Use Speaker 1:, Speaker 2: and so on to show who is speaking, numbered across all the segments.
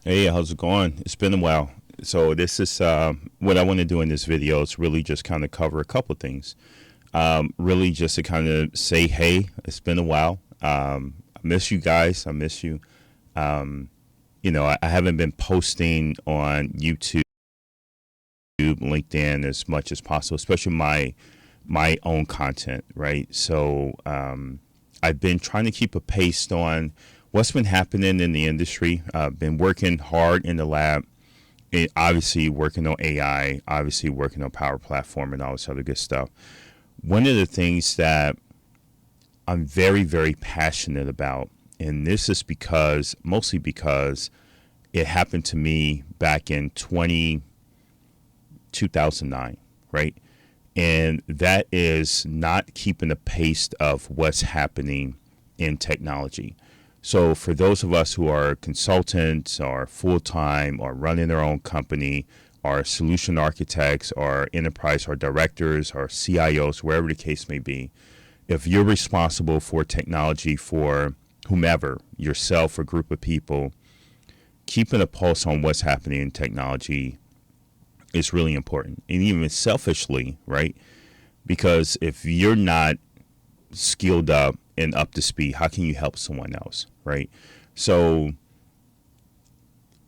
Speaker 1: Hey, how's it going? It's been a while. So this is what I want to do in this video is really just kind of cover a couple of things. Really just to kind of say, hey, it's been a while. I miss you guys. I miss you. Um, I haven't been posting on YouTube, LinkedIn as much as possible, especially my own content, right? So I've been trying to keep a pace on what's been happening in the industry. I've been working hard in the lab, obviously working on AI, obviously working on Power Platform and all this other good stuff. One of the things that I'm very, very passionate about, and this is mostly because it happened to me back in 2009, right? And that is not keeping the pace of what's happening in technology. So for those of us who are consultants or full-time or running their own company or solution architects or enterprise or directors or CIOs, wherever the case may be, if you're responsible for technology for whomever, yourself or group of people, keeping a pulse on what's happening in technology is really important. And even selfishly, right? Because if you're not skilled up and up to speed, how can you help someone else, right? So,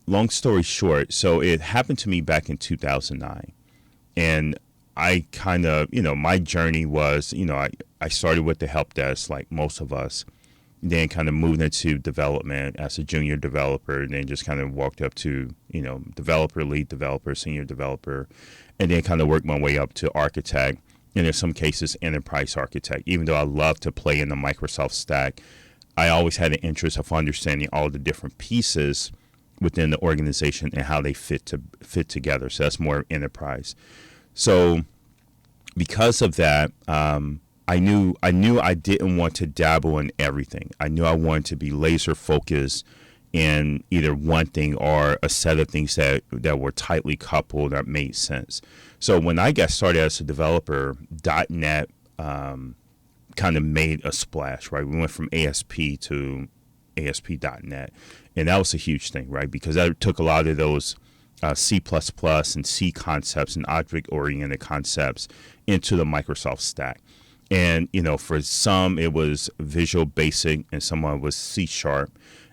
Speaker 1: long story short, so it happened to me back in 2009. And I kind of, my journey was, I started with the help desk like most of us, then kind of moved into development as a junior developer, and then just kind of walked up to, developer, lead developer, senior developer, and then kind of worked my way up to architect, and in some cases, enterprise architect. Even though I love to play in the Microsoft stack, I always had an interest of understanding all the different pieces within the organization and how they fit together. So that's more enterprise. So because of that, I knew I didn't want to dabble in everything. I knew I wanted to be laser focused in either one thing or a set of things that were tightly coupled that made sense. So when I got started as a developer, .NET kind of made a splash, right? We went from ASP to ASP.NET, and that was a huge thing, right? Because that took a lot of those C++ and C concepts and object-oriented concepts into the Microsoft stack. And, for some it was Visual Basic and someone was C Sharp.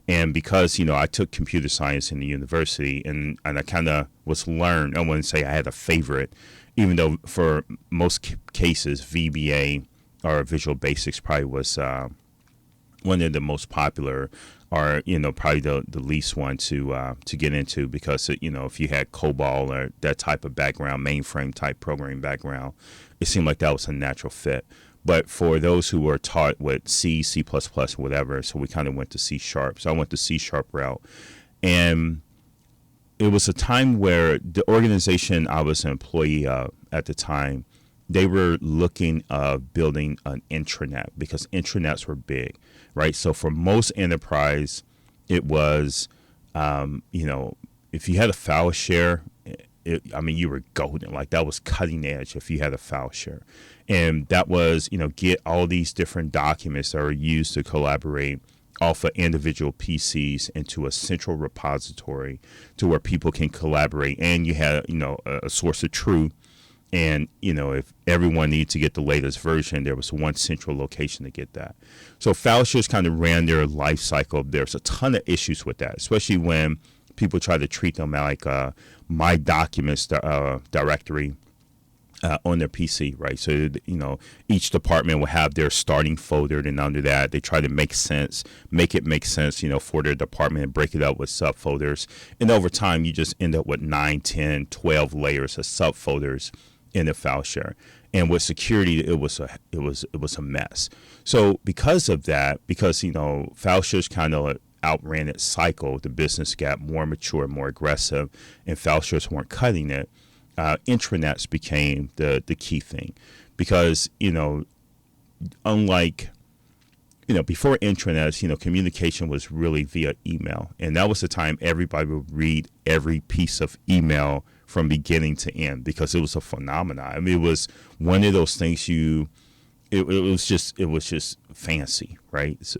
Speaker 1: And because, I took computer science in the university and I kind of was learned, I wouldn't say I had a favorite, even though for most cases, VBA or Visual Basics probably was one of the most popular or probably the least one to get into because if you had COBOL or that type of background, mainframe type programming background, it seemed like that was a natural fit. But for those who were taught with C, C++, whatever, so we kind of went to C Sharp. So I went the C Sharp route. And it was a time where the organization I was an employee of at the time, they were looking at building an intranet because intranets were big, right? So for most enterprise, it was, if you had a file share, you were golden. Like that was cutting edge if you had a file share. And that was, get all these different documents that are used to collaborate off of individual PCs into a central repository to where people can collaborate. And you had, a source of truth. And, if everyone needed to get the latest version, there was one central location to get that. So file shares kind of ran their life cycle. There's a ton of issues with that, especially when people try to treat them like my documents directory on their PC, right? So, each department will have their starting folder, and under that, they try to make it make sense, for their department and break it up with subfolders. And over time, you just end up with 9, 10, 12 layers of subfolders in the file share. And with security, it was a mess. So because of that, because, file shares kind of outran its cycle, the business got more mature, more aggressive, and file shares weren't cutting it. Intranets became the key thing because, unlike, before intranets, communication was really via email. And that was the time everybody would read every piece of email from beginning to end because it was a phenomenon. It was one of those things it was just fancy, right? So,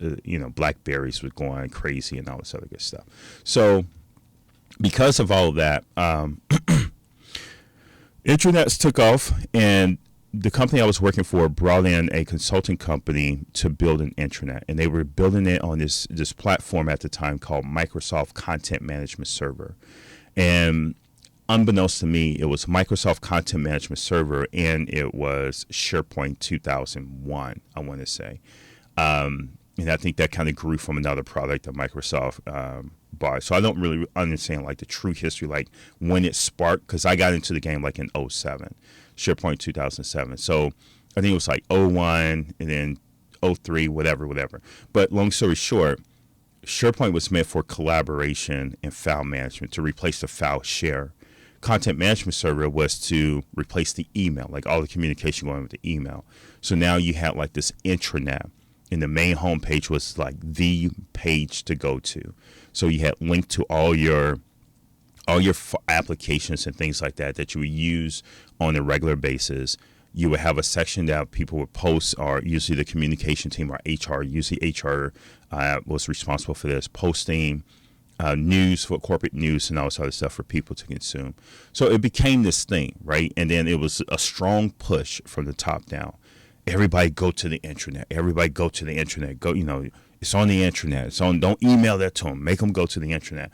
Speaker 1: Blackberries was going crazy and all this other good stuff. So because of all of that, intranets took off, and the company I was working for brought in a consulting company to build an intranet, and they were building it on this platform at the time called Microsoft Content Management Server. And unbeknownst to me, it was Microsoft Content Management Server, and it was SharePoint 2001, I want to say. And I think that kind of grew from another product that Microsoft bought. So I don't really understand like the true history, like when it sparked, because I got into the game like in 07, SharePoint 2007. So I think it was like 01 and then 03, whatever. But long story short, SharePoint was meant for collaboration and file management to replace the file share. Content Management Server was to replace the email, like all the communication going with the email. So now you had like this intranet, and the main homepage was like the page to go to. So you had linked to all your applications and things like that you would use on a regular basis. You would have a section that people would post, or usually the communication team or HR. Usually HR was responsible for this, posting news, for corporate news and all this other stuff for people to consume. So it became this thing, right? And then it was a strong push from the top down. Everybody go to the intranet. Everybody go to the intranet. Go, it's on the intranet. It's on. Don't email that to them. Make them go to the intranet. ...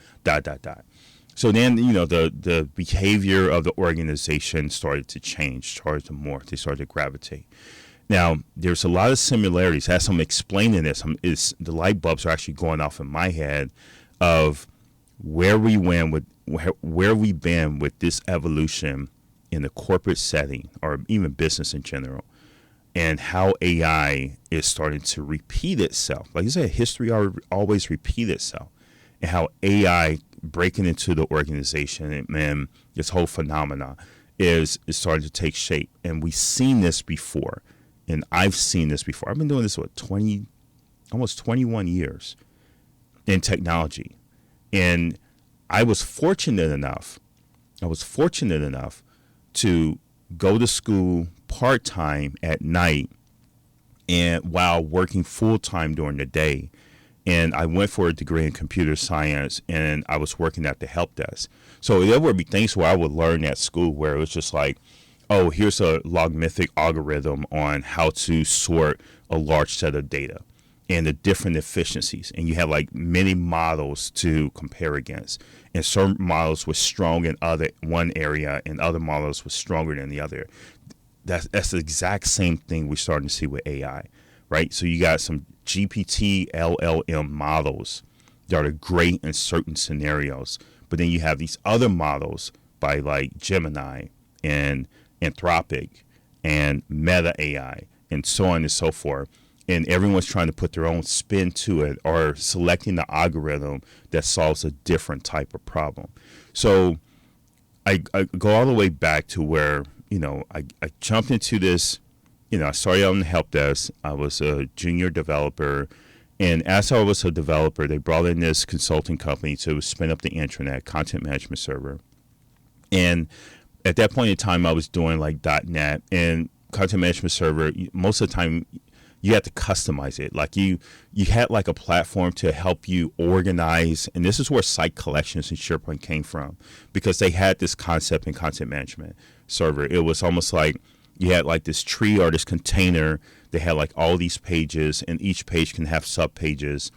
Speaker 1: So then, the behavior of the organization started to change, started to morph. They started to gravitate. Now, there's a lot of similarities. As I'm explaining this, the light bulbs are actually going off in my head of where we've been with this evolution in the corporate setting, or even business in general, and how AI is starting to repeat itself. Like I said, history always repeats itself, and how AI breaking into the organization and this whole phenomena is starting to take shape. And we've seen this before, and I've seen this before. I've been doing this, almost 21 years in technology. And I was fortunate enough to go to school part-time at night and while working full-time during the day. And I went for a degree in computer science, and I was working at the help desk. So there would be things where I would learn at school where it was just like, oh, here's a logarithmic algorithm on how to sort a large set of data and the different efficiencies. And you have like many models to compare against. And certain models were strong in one area, and other models were stronger than the other. That's the exact same thing we're starting to see with AI, right? So you got some GPT LLM models that are great in certain scenarios, but then you have these other models by like Gemini and Anthropic and Meta AI and so on and so forth. And everyone's trying to put their own spin to it, or selecting the algorithm that solves a different type of problem. So I go all the way back to where, I jumped into this. I started on the help desk. I was a junior developer. And as I was a developer, they brought in this consulting company to spin up the intranet, Content Management Server. And at that point in time, I was doing like .NET and Content Management Server. Most of the time, you had to customize it. Like you had like a platform to help you organize. And this is where site collections in SharePoint came from, because they had this concept in Content Management Server. It was almost like you had like this tree or this container. They had like all these pages, and each page can have sub pages.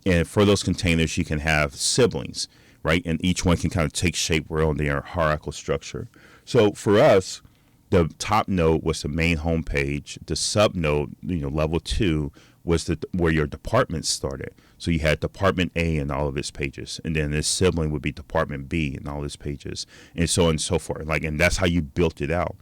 Speaker 1: And for those containers, you can have siblings, right? And each one can kind of take shape on their hierarchical structure. So for us, the top node was the main homepage. The sub node, level 2, was where your department started. So you had Department A and all of its pages, and then this sibling would be Department B and all its pages, and so on and so forth. And that's how you built it out.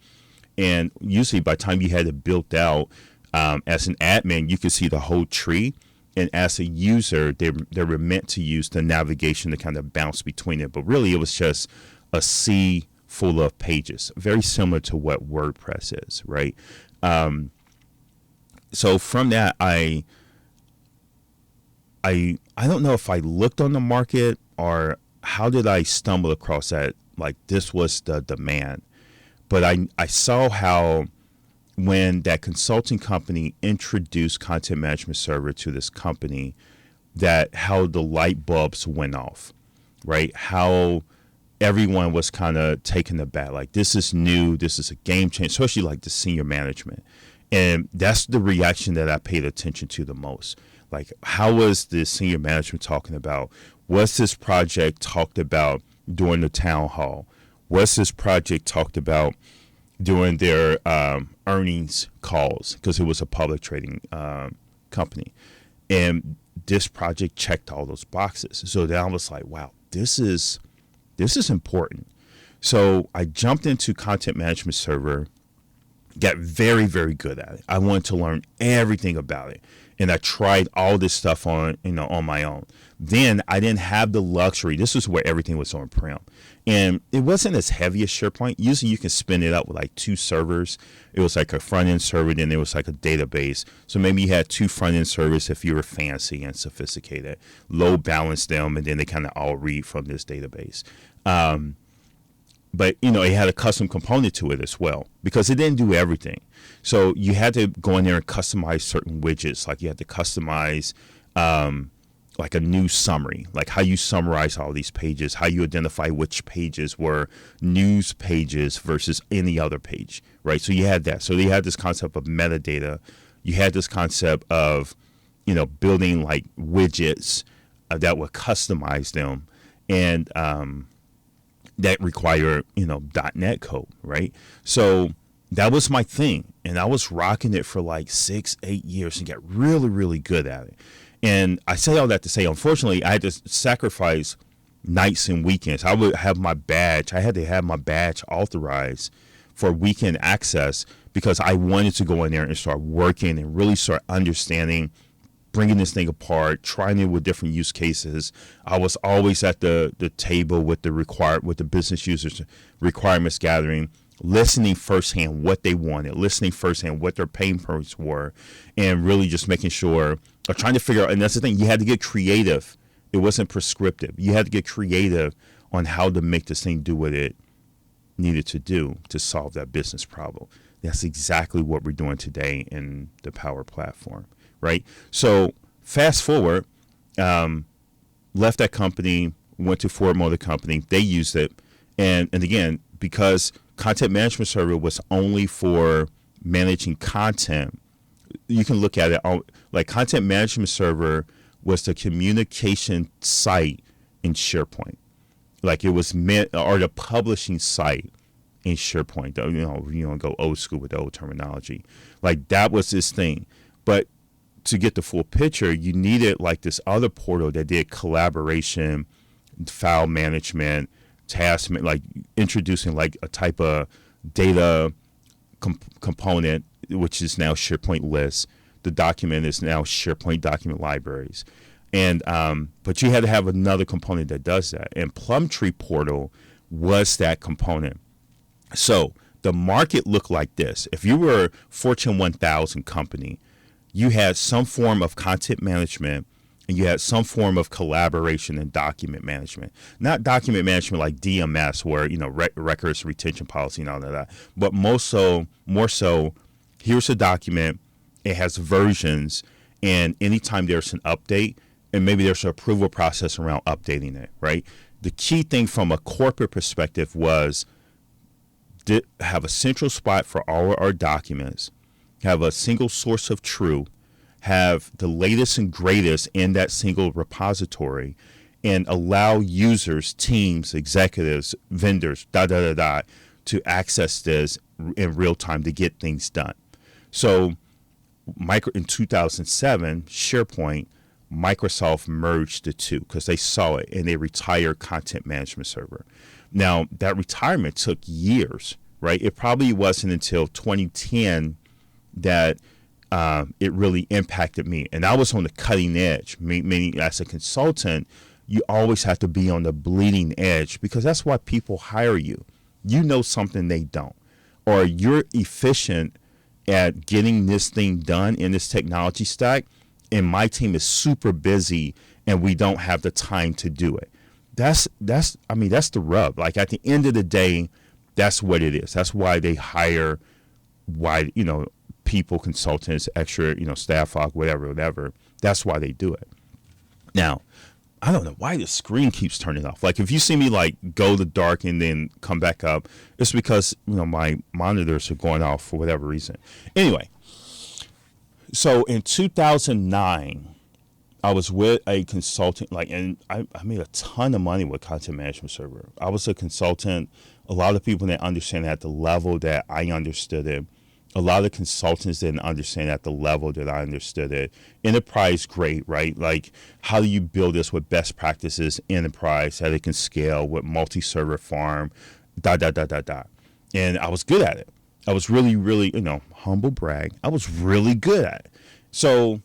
Speaker 1: And usually by the time you had it built out, as an admin, you could see the whole tree. And as a user, they were meant to use the navigation to kind of bounce between it. But really, it was just a sea full of pages, very similar to what WordPress is, right? So from that, I don't know if I looked on the market or how did I stumble across that, like this was the demand. But I saw how when that consulting company introduced Content Management Server to this company, that how the light bulbs went off, right? How everyone was kind of taken aback. Like, this is new. This is a game change, especially like the senior management. And that's the reaction that I paid attention to the most. Like, how was the senior management talking about? Was this project talked about during the town hall? Was this project talked about during their earnings calls? Because it was a public trading company. And this project checked all those boxes. So then I was like, wow, this is important. So I jumped into Content Management Server, got very, very good at it. I wanted to learn everything about it. And I tried all this stuff on my own. Then I didn't have the luxury. This is where everything was on-prem. And it wasn't as heavy as SharePoint. Usually you can spin it up with like 2 servers. It was like a front-end server, then there was like a database. So maybe you had 2 front-end servers if you were fancy and sophisticated. Load balance them, and then they kind of all read from this database. But, it had a custom component to it as well, because it didn't do everything. So you had to go in there and customize certain widgets. Like, you had to customize like a news summary, like how you summarize all these pages, how you identify which pages were news pages versus any other page, right? So you had that. So you had this concept of metadata. You had this concept of, building like widgets that would customize them. And that require, .NET code, right? So that was my thing. And I was rocking it for like 6-8 years and got really, really good at it. And I say all that to say, unfortunately, I had to sacrifice nights and weekends. I would have my badge. I had to have my badge authorized for weekend access because I wanted to go in there and start working and really start understanding, bringing this thing apart, trying it with different use cases. I was always at the table with the business users requirements gathering, listening firsthand what they wanted, listening firsthand what their pain points were, and really just making sure, or trying to figure out. And that's the thing, you had to get creative. It wasn't prescriptive. You had to get creative on how to make this thing do what it needed to do to solve that business problem. That's exactly what we're doing today in the Power Platform. Right. So fast forward, left that company, went to Ford Motor Company. They used it. And again, because Content Management Server was only for managing content, you can look at it like Content Management Server was the communication site in SharePoint. Like, it was meant, or the publishing site in SharePoint. Go old school with the old terminology. Like, that was this thing. But to get the full picture, you needed like this other portal that did collaboration, file management, task, like introducing like a type of data component, which is now SharePoint lists. The document is now SharePoint document libraries. And but you had to have another component that does that. And Plumtree Portal was that component. So the market looked like this. If you were a Fortune 1000 company, you had some form of content management, and you had some form of collaboration and document management. Not document management like DMS, where records retention policy and all of that, but more so, here's a document. It has versions, and anytime there's an update, and maybe there's an approval process around updating it, right? The key thing from a corporate perspective was to have a central spot for all our documents, have a single source of truth, have the latest and greatest in that single repository, and allow users, teams, executives, vendors, to access this in real time to get things done. So in 2007, SharePoint, Microsoft merged the two because they saw it, and they retired Content Management Server. Now, that retirement took years, right? It probably wasn't until 2010 that it really impacted me. And I was on the cutting edge, meaning as a consultant, you always have to be on the bleeding edge because that's why people hire you. You know something they don't, or you're efficient at getting this thing done in this technology stack, and my team is super busy and we don't have the time to do it. That's the rub. Like, at the end of the day, that's what it is. That's why they hire people, consultants, extra, staff aug, whatever. That's why they do it. Now, I don't know why the screen keeps turning off. Like if you see me like go to dark and then come back up, it's because, my monitors are going off for whatever reason. Anyway, so in 2009, I was with a consultant, and I made a ton of money with content management server. I was a consultant. A lot of people didn't understand at the level that I understood it. A lot of consultants didn't understand at the level that I understood it. Enterprise, great, right? Like, how do you build this with best practices, enterprise, that it can scale with multi-server farm, dot. And I was good at it. I was really, really, humble brag. I was really good at it. So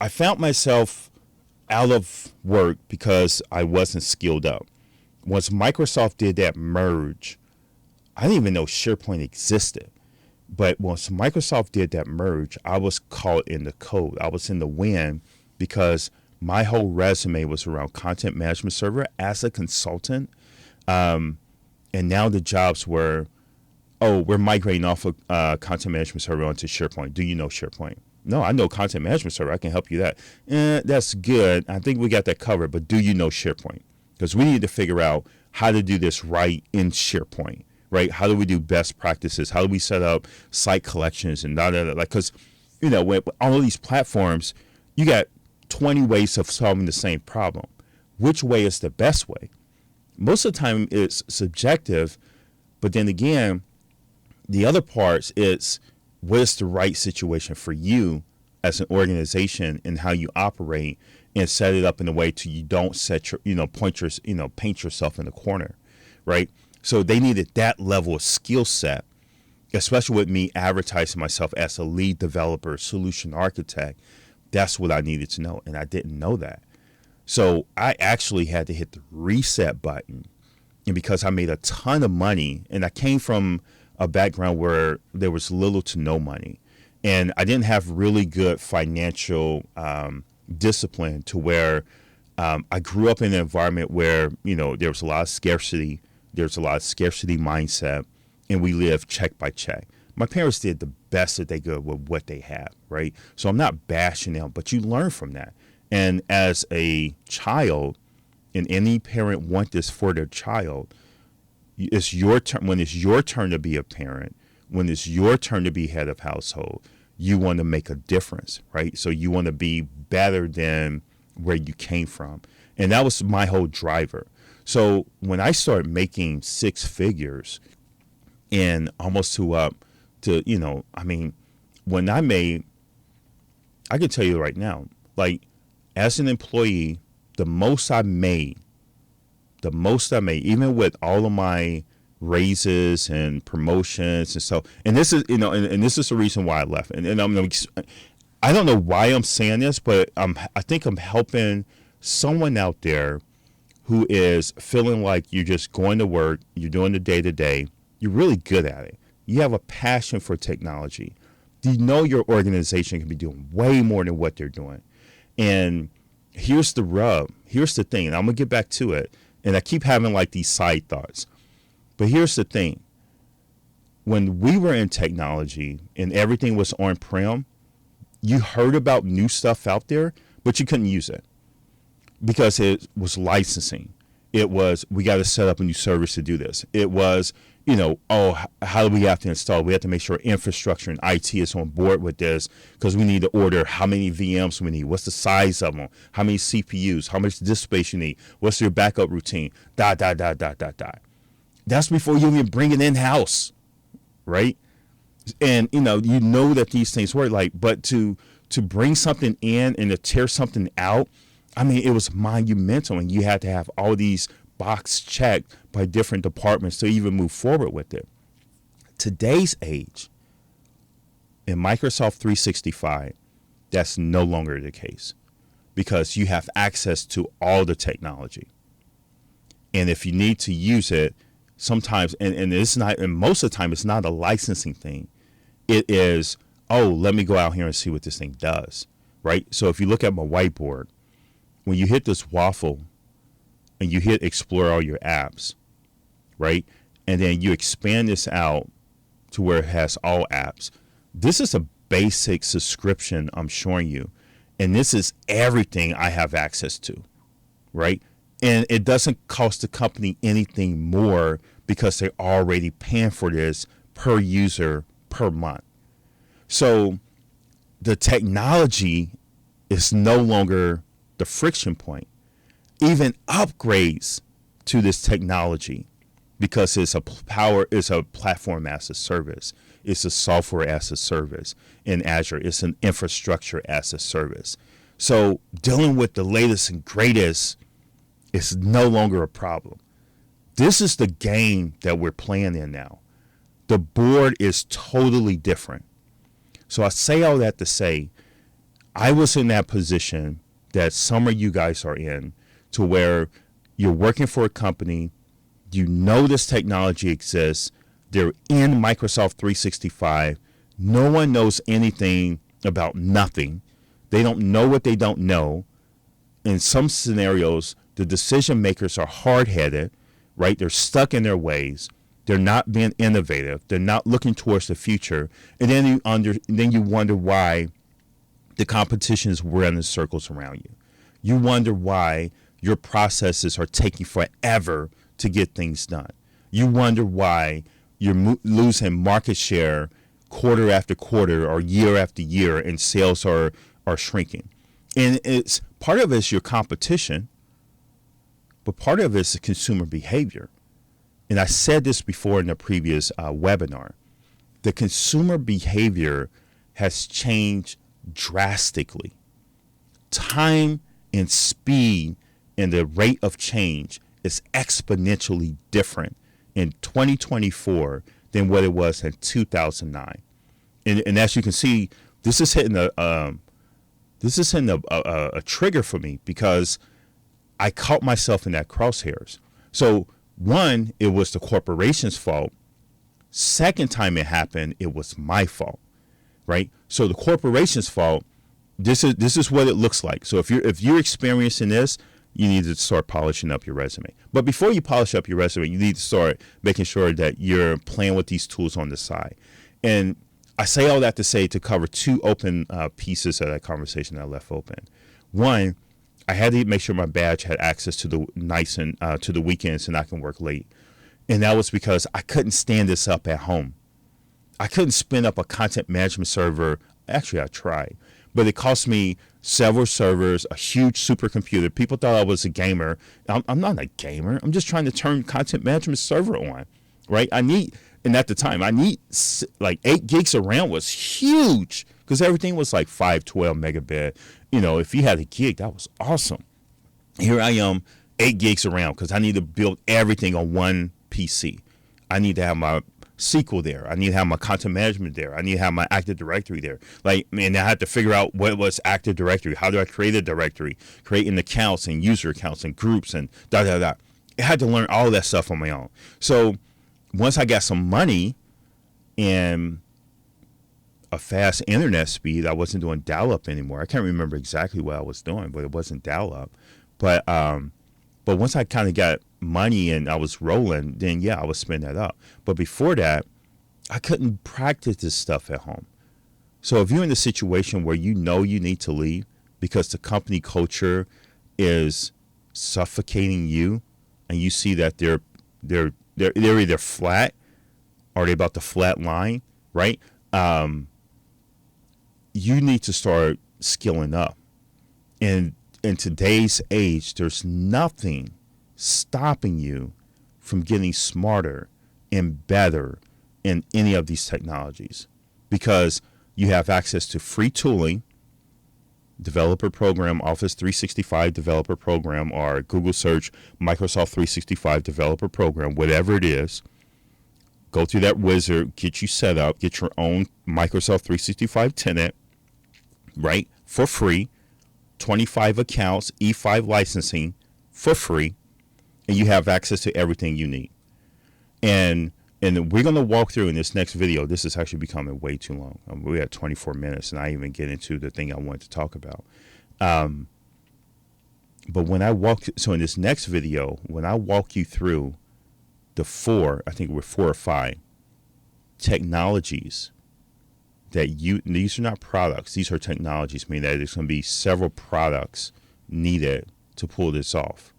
Speaker 1: I found myself out of work because I wasn't skilled up. Once Microsoft did that merge, I didn't even know SharePoint existed. But once Microsoft did that merge, I was caught in the code. I was in the wind because my whole resume was around content management server as a consultant. And now the jobs were, we're migrating off of content management server onto SharePoint. Do you know SharePoint? No, I know content management server. I can help you that. That's good. I think we got that covered. But do you know SharePoint? Because we need to figure out how to do this right in SharePoint. Right? How do we do best practices? How do we set up site collections and because, with all of these platforms, you got 20 ways of solving the same problem. Which way is the best way? Most of the time it's subjective, but then again, the other parts is what is the right situation for you as an organization and how you operate and set it up in a way to you don't set your, paint yourself in the corner, right? So they needed that level of skill set, especially with me advertising myself as a lead developer, solution architect. That's what I needed to know, and I didn't know that. So I actually had to hit the reset button, and because I made a ton of money, and I came from a background where there was little to no money, and I didn't have really good financial discipline to where I grew up in an environment where, there was a lot of scarcity. There's a lot of scarcity mindset, and we live check by check. My parents did the best that they could with what they had, right? So I'm not bashing them, but you learn from that. And as a child, and any parent want this for their child, it's your turn. When it's your turn to be a parent, when it's your turn to be head of household, you want to make a difference, right? So you want to be better than where you came from. And that was my whole driver. So when I started making six figures and almost up to, when I can tell you right now, like as an employee, the most I made, even with all of my raises and promotions and so, and this is, and this is the reason why I left. And I don't know why I'm saying this, but I think I'm helping someone out there who is feeling like you're just going to work, you're doing the day-to-day, you're really good at it. You have a passion for technology. You know your organization can be doing way more than what they're doing. And here's the rub. Here's the thing. And I'm going to get back to it. And I keep having like these side thoughts. But here's the thing. When we were in technology and everything was on-prem, you heard about new stuff out there, but you couldn't use it. Because it was licensing. It was, we got to set up a new service to do this. It was, how do we have to install? We have to make sure infrastructure and IT is on board with this because we need to order how many VMs we need. What's the size of them? How many CPUs? How much disk space you need? What's your backup routine? Dot. That's before you even bring it in-house, right? And, you know that these things work. But to bring something in and to tear something out, it was monumental, and you had to have all these boxes checked by different departments to even move forward with it. Today's age, in Microsoft 365, that's no longer the case because you have access to all the technology. And if you need to use it, sometimes, and it's not, and most of the time, it's not a licensing thing. It is, let me go out here and see what this thing does, right? So if you look at my whiteboard, when you hit this waffle and you hit explore all your apps, right? And then you expand this out to where it has all apps. This is a basic subscription I'm showing you. And this is everything I have access to. right? And it doesn't cost the company anything more because they're already paying for this per user per month. So the technology is no longer the friction point. Even upgrades to this technology, because it's a platform as a service, it's a software as a service in Azure, it's an infrastructure as a service. So dealing with the latest and greatest is no longer a problem. This is the game that we're playing in now. The board is totally different. So I say all that to say, I was in that position that some of you guys are in, to where you're working for a company, you know this technology exists, they're in Microsoft 365, no one knows anything about nothing, they don't know what they don't know. In some scenarios, the decision makers are hard-headed, right? They're stuck in their ways. They're not being innovative. They're not looking towards the future. And then you wonder why the competition is running circles around you. You wonder why your processes are taking forever to get things done. You wonder why you're losing market share quarter after quarter or year after year, and sales are shrinking. And it's part of it is your competition, but part of it is the consumer behavior. And I said this before in the previous webinar. The consumer behavior has changed drastically. Time and speed and the rate of change is exponentially different in 2024 than what it was in 2009. And as you can see, this is hitting a trigger for me, because I caught myself in that crosshairs. So one, it was the corporation's fault. Second time it happened, it was my fault, right? So the corporation's fault, this is what it looks like. So if you're experiencing this, you need to start polishing up your resume. But before you polish up your resume, you need to start making sure that you're playing with these tools on the side. And I say all that to say, to cover two open pieces of that conversation that I left open. One, I had to make sure my badge had access to the nights and to the weekends, and I can work late. And that was because I couldn't stand this up at home. I couldn't spin up a content management server. Actually, I tried, but it cost me several servers, a huge supercomputer. People thought I was a gamer. I'm not a gamer. I'm just trying to turn content management server on, right? And at the time, I need like 8 gigs of RAM was huge, because everything was like 512 megabit. You know, if you had a gig, that was awesome. Here I am, 8 gigs of RAM, because I need to build everything on one PC. I need to have my SQL there. I need to have my content management there. I need to have my Active Directory there. Like, man, I had to figure out what was Active Directory. How do I create a directory? Creating accounts and user accounts and groups and I had to learn all that stuff on my own. So once I got some money and a fast internet speed, I wasn't doing dial-up anymore. I can't remember exactly what I was doing, but it wasn't dial-up. But once I kind of got money and I was rolling, then yeah, I would spend that up. But before that, I couldn't practice this stuff at home. So if you're in a situation where you know you need to leave because the company culture is suffocating you, and you see that they're either flat or they're about to flat line, right? You need to start skilling up. And in today's age, there's nothing stopping you from getting smarter and better in any of these technologies, because you have access to free tooling, developer program, Office 365 developer program, or Google search Microsoft 365 developer program, whatever it is. Go through that wizard, get you set up, get your own Microsoft 365 tenant, right, for free, 25 accounts, E5 licensing for free, and you have access to everything you need. And we're going to walk through in this next video. This is actually becoming way too long. We're at 24 minutes, and I even get into the thing I wanted to talk about. But when I so in this next video, when I walk you through the 4, I think we're 4 or 5 technologies that these are not products, these are technologies, meaning that there's going to be several products needed to pull this off.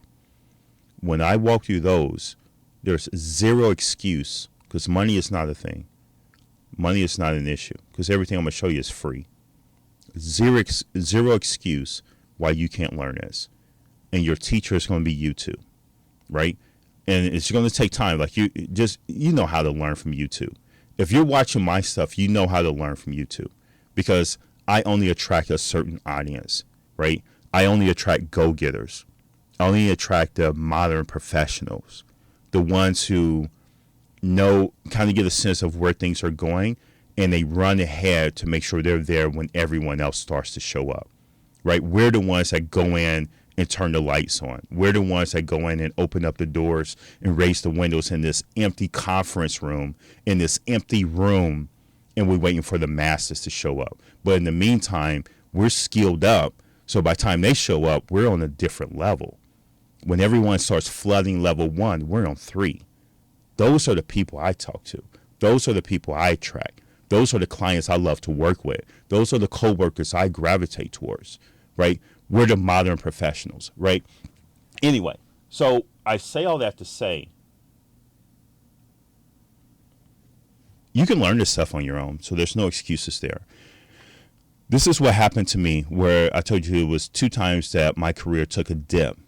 Speaker 1: When I walk through those, there's zero excuse because money is not a thing. Money is not an issue because everything I'm going to show you is free. Zero excuse why you can't learn this. And your teacher is going to be YouTube, right? And it's going to take time. Like you know how to learn from YouTube. If you're watching my stuff, you know how to learn from YouTube because I only attract a certain audience, right? I only attract go-getters. I only attract the modern professionals, the ones who know, kind of get a sense of where things are going, and they run ahead to make sure they're there when everyone else starts to show up, right? We're the ones that go in and turn the lights on. We're the ones that go in and open up the doors and raise the windows in this empty conference room, in this empty room, and we're waiting for the masses to show up. But in the meantime, we're skilled up, so by the time they show up, we're on a different level. When everyone starts flooding level 1, we're on 3. Those are the people I talk to. Those are the people I attract. Those are the clients I love to work with. Those are the coworkers I gravitate towards, right? We're the modern professionals, right? Anyway, so I say all that to say, you can learn this stuff on your own, so there's no excuses there. This is what happened to me where I told you it was 2 times that my career took a dip.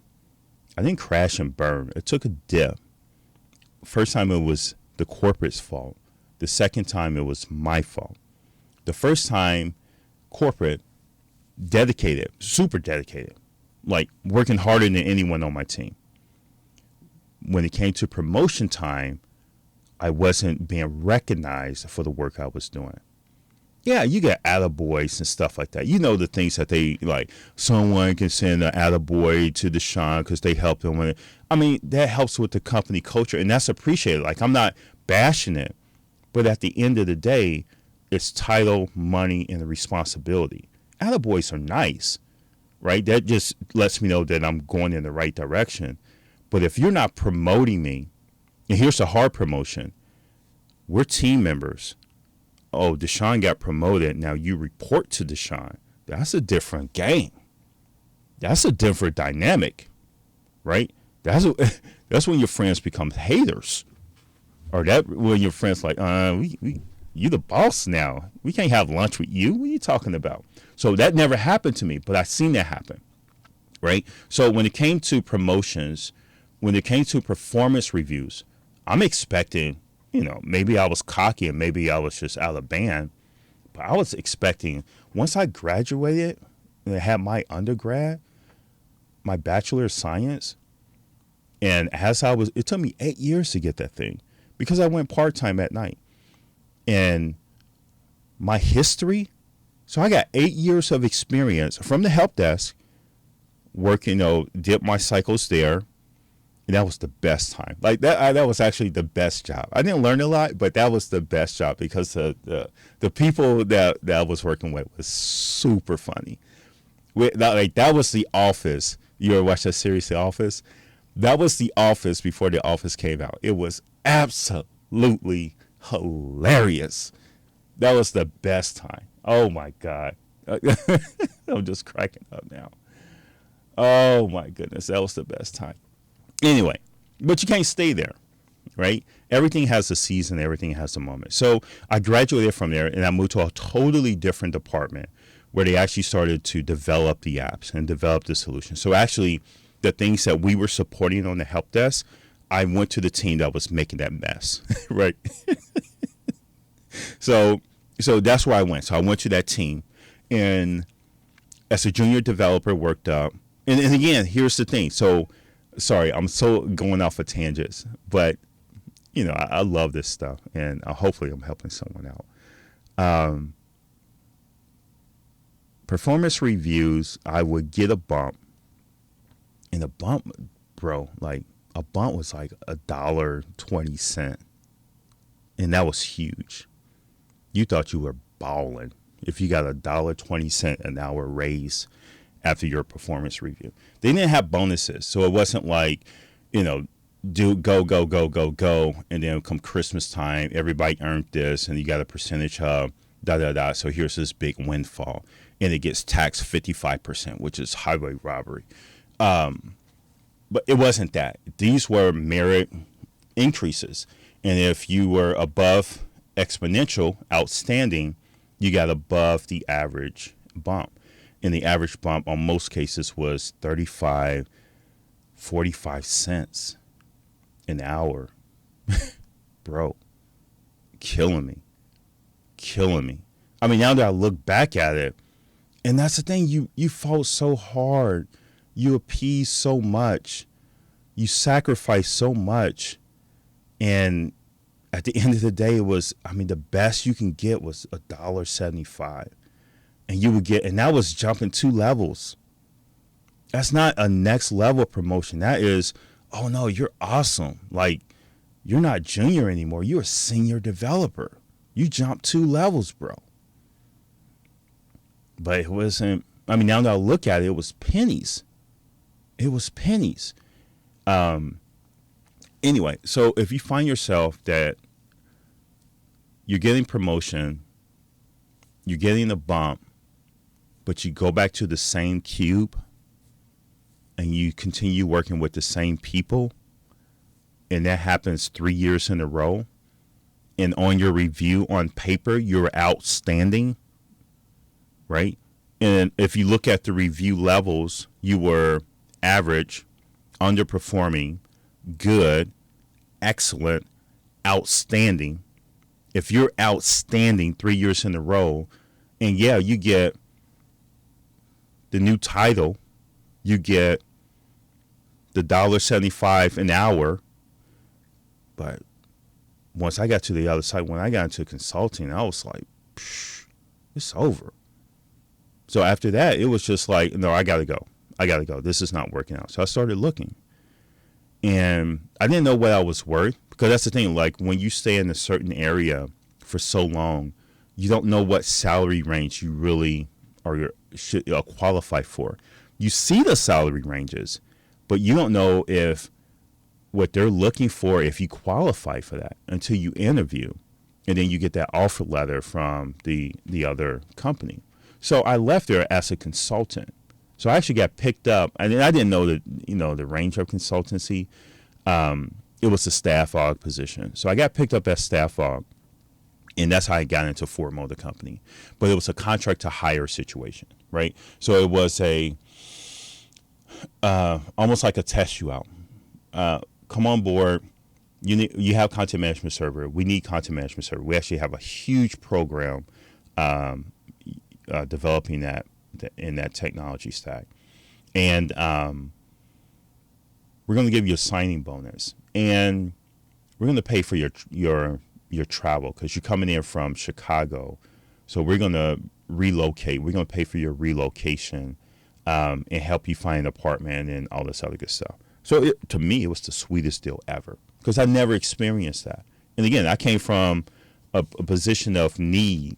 Speaker 1: I didn't crash and burn. It took a dip. First time it was the corporate's fault. The second time it was my fault. The first time, corporate, dedicated, super dedicated, like working harder than anyone on my team. When it came to promotion time, I wasn't being recognized for the work I was doing. Yeah, you get attaboys and stuff like that. You know the things that they like. Someone can send an attaboy to Deshaun because they helped him with it. I mean, that helps with the company culture, and that's appreciated. Like, I'm not bashing it, but at the end of the day, it's title, money, and the responsibility. Attaboys are nice, right? That just lets me know that I'm going in the right direction. But if you're not promoting me, and here's a hard promotion, we're team members. Oh, Deshaun got promoted. Now you report to Deshaun. That's a different game. That's a different dynamic, right? That's when your friends become haters, or that when your friends like, you the boss now. We can't have lunch with you. What are you talking about? So that never happened to me, but I've seen that happen, right? So when it came to promotions, when it came to performance reviews, I'm expecting, maybe I was cocky and maybe I was just out of band, but I was expecting once I graduated and I had my undergrad, my Bachelor of Science, and it took me 8 years to get that thing because I went part-time at night. And my history, so I got 8 years of experience from the help desk, working, did my cycles there. And that was the best time. Like that was actually the best job. I didn't learn a lot, but that was the best job because the people that I was working with was super funny. That was The Office. You ever watch that series, The Office? That was The Office before The Office came out. It was absolutely hilarious. That was the best time. Oh my God. I'm just cracking up now. Oh my goodness. That was the best time. Anyway, but you can't stay there, right? Everything has a season. Everything has a moment. So I graduated from there and I moved to a totally different department where they actually started to develop the apps and develop the solution. So actually the things that we were supporting on the help desk, I went to the team that was making that mess, right? So that's where I went. So I went to that team, and as a junior developer, worked up. And again, here's the thing. So, sorry, I'm so going off of tangents, but I love this stuff, and hopefully I'm helping someone out. Performance reviews, I would get a bump, and a bump, bro, like a bump was like $1.20, and that was huge. You thought you were balling if you got $1.20 an hour raise after your performance review. They didn't have bonuses, so it wasn't like, do go, and then come Christmas time, everybody earned this, and you got a percentage of so here's this big windfall, and it gets taxed 55%, which is highway robbery. But it wasn't that. These were merit increases. And if you were above exponential, outstanding, you got above the average bump. And the average bump on most cases was 35, 45 cents an hour. Bro, killing me. Killing me. I mean, now that I look back at it, and that's the thing, you fought so hard. You appeased so much. You sacrificed so much. And at the end of the day, it was, I mean, the best you can get was $1.75. And you would get, and that was jumping 2 levels. That's not a next level promotion. That is, oh no, you're awesome. Like, you're not junior anymore. You're a senior developer. You jumped 2 levels, bro. But it wasn't, I mean, now that I look at it, it was pennies. It was pennies. Anyway, so if you find yourself that you're getting promotion, you're getting a bump, but you go back to the same cube and you continue working with the same people, and that happens 3 years in a row, and on your review on paper, you're outstanding, right? And if you look at the review levels, you were average, underperforming, good, excellent, outstanding. If you're outstanding 3 years in a row, and yeah, you get the new title, you get the $1.75 an hour, but once I got to the other side, when I got into consulting, I was like, it's over. So after that, it was just like, no, I got to go. I got to go. This is not working out. So I started looking. And I didn't know what I was worth, because that's the thing. Like, when you stay in a certain area for so long, you don't know what salary range you really should qualify for. You see the salary ranges, but you don't know if what they're looking for, if you qualify for that, until you interview. And then you get that offer letter from the other company. So I left there as a consultant. So I actually got picked up, and I didn't know the range of consultancy. It was a staff aug position. So I got picked up as staff aug, and that's how I got into Formo, the company. But it was a contract to hire situation, right? So it was almost like a test you out. Come on board. You have content management server. We need content management server. We actually have a huge program developing that in that technology stack, and we're going to give you a signing bonus, and we're going to pay for your travel, because you're coming in from Chicago, so we're going to relocate. We're going to pay for your relocation, and help you find an apartment and all this other good stuff. So to me, it was the sweetest deal ever, because I never experienced that. And again, I came from a position of need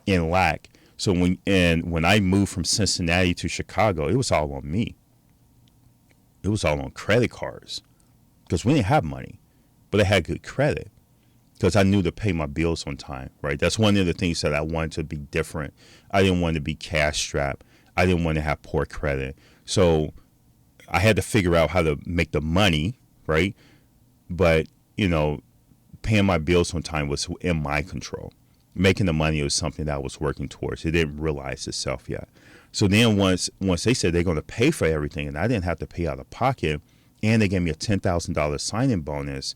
Speaker 1: and lack. So when I moved from Cincinnati to Chicago, it was all on me. It was all on credit cards, because we didn't have money, but I had good credit, because I knew to pay my bills on time, right? That's one of the things that I wanted to be different. I didn't want to be cash strapped. I didn't want to have poor credit. So I had to figure out how to make the money, right? But, paying my bills on time was in my control. Making the money was something that I was working towards. It didn't realize itself yet. So then once they said they're going to pay for everything, and I didn't have to pay out of pocket, and they gave me a $10,000 sign-in bonus,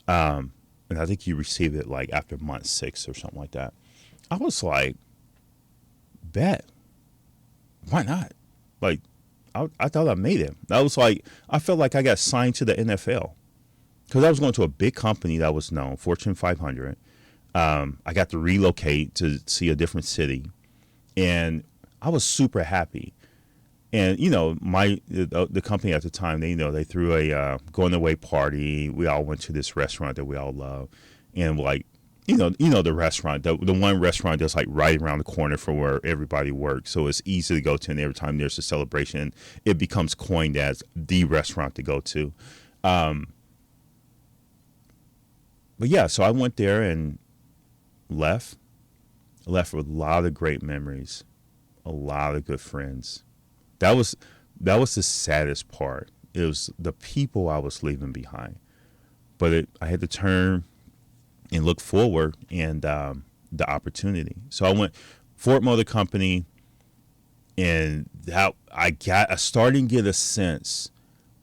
Speaker 1: and I think you received it like after month 6 or something like that. I was like, bet. Why not? Like, I thought I made it. I was like, I felt like I got signed to the NFL, because I was going to a big company that was known, Fortune 500. I got to relocate to see a different city, and I was super happy. And the company at the time, they threw a going away party. We all went to this restaurant that we all love, and like the restaurant, the one restaurant that's like right around the corner from where everybody works, so it's easy to go to. And every time there's a celebration, it becomes coined as the restaurant to go to. But yeah, so I went there and left with a lot of great memories, a lot of good friends. That was That was the saddest part. It was the people I was leaving behind. But I had to turn and look forward and the opportunity. So I went Ford Motor Company, and that I started to get a sense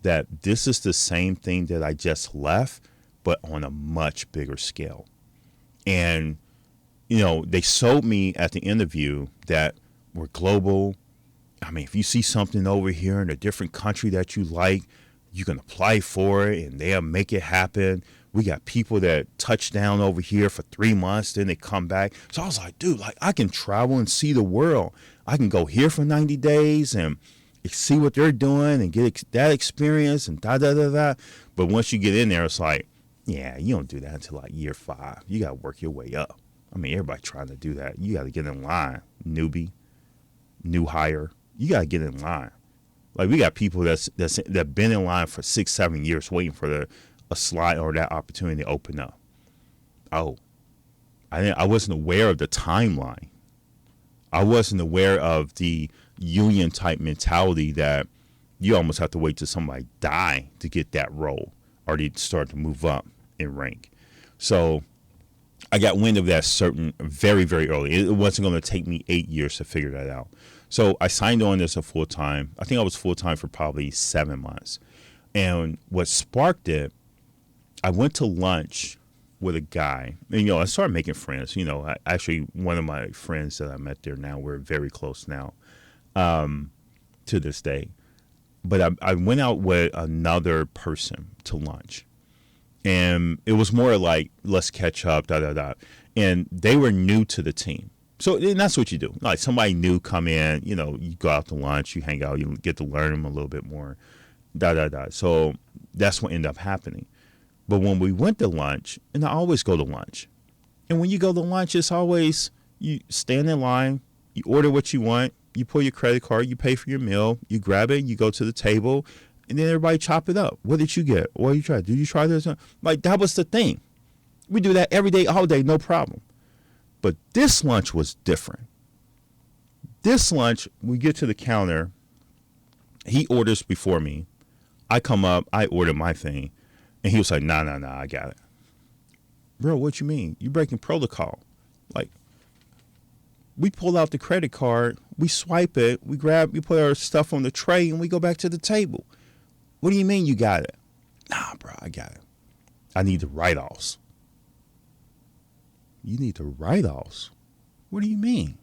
Speaker 1: that this is the same thing that I just left, but on a much bigger scale. And they sold me at the interview that we're global. I mean, if you see something over here in a different country that you like, you can apply for it and they'll make it happen. We got people that touch down over here for 3 months, then they come back. So I was like, dude, like I can travel and see the world. I can go here for 90 days and see what they're doing and get that experience and da da da da. But once you get in there, it's like, yeah, you don't do that until like year 5. You got to work your way up. I mean, everybody trying to do that. You got to get in line, newbie, new hire. You got to get in line. Like we got people that been in line for 6-7 years waiting for a slot or that opportunity to open up. Oh, I wasn't aware of the timeline. I wasn't aware of the union type mentality that you almost have to wait till somebody die to get that role or to start to move up in rank. So I got wind of that very, very early. It wasn't going to take me 8 years to figure that out. So I signed on as a full-time. I think I was full-time for probably 7 months. And what sparked it, I went to lunch with a guy. And, I started making friends. Actually, one of my friends that I met there now, we're very close now to this day. But I went out with another person to lunch. And it was more like, let's catch up, da, da, da. And they were new to the team. So and that's what you do. Like somebody new come in, you go out to lunch, you hang out, you get to learn them a little bit more, da, da, da. So that's what ended up happening. But when we went to lunch, and I always go to lunch. And when you go to lunch, it's always you stand in line, you order what you want, you pull your credit card, you pay for your meal, you grab it, you go to the table, and then everybody chop it up. What did you get? What did you try? Did you try this? Like that was the thing. We do that every day, all day, no problem. But this lunch was different. This lunch, we get to the counter. He orders before me. I come up, I order my thing. And he was like, nah, I got it. Bro, what you mean? You breaking protocol. Like, we pull out the credit card, we swipe it, we put our stuff on the tray, and we go back to the table. What do you mean you got it? Nah, bro, I got it. I need the write-offs. You need the write-offs? What do you mean?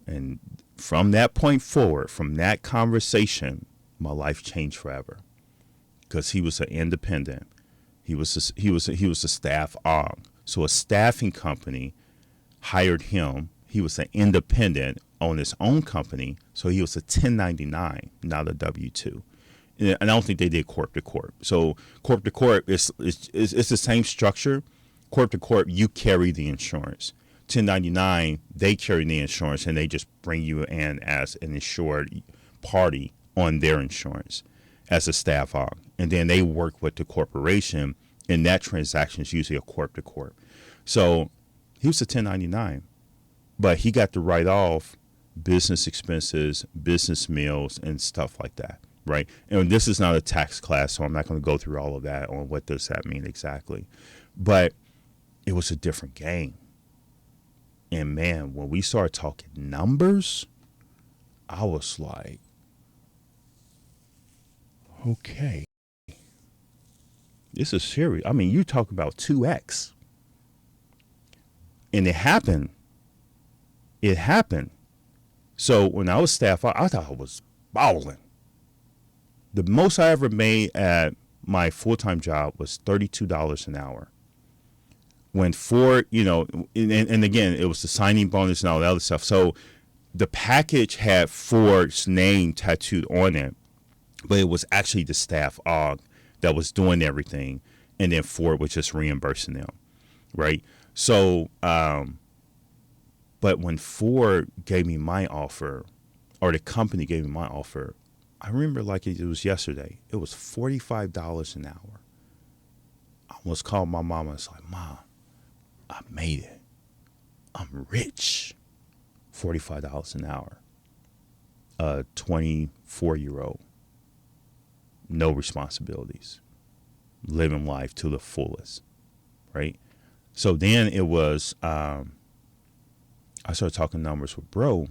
Speaker 1: And from that point forward, from that conversation, my life changed forever. Because he was an independent. He was a staff aug. So a staffing company hired him. He was an independent on his own company. So he was a 1099, not a W-2. And I don't think they did corp to corp. So corp to corp is the same structure. Corp to corp, you carry the insurance. 1099, they carry the insurance and they just bring you in as an insured party on their insurance as a staff aug. And then they work with the corporation, and that transaction is usually a corp to corp. So he was a 1099, but he got to write off business expenses, business meals, and stuff like that, right? And this is not a tax class, so I'm not going to go through all of that on what does that mean exactly. But it was a different game. And man, when we started talking numbers, I was like, okay, this is serious. I mean, you talk about 2x. And it happened. It happened. So when I was staff, I thought I was balling. The most I ever made at my full-time job was $32 an hour. When Ford, and again, it was the signing bonus and all that other stuff. So the package had Ford's name tattooed on it, but it was actually the staff aug that was doing everything, and then Ford was just reimbursing them, right? So, but when Ford gave me my offer, or the company gave me my offer, I remember like it was yesterday. It was $45 an hour. I almost called my mama and was like, Mom, I made it. I'm rich. $45 an hour. a 24-year-old, no responsibilities, living life to the fullest, right? So then it was, I started talking numbers with bro.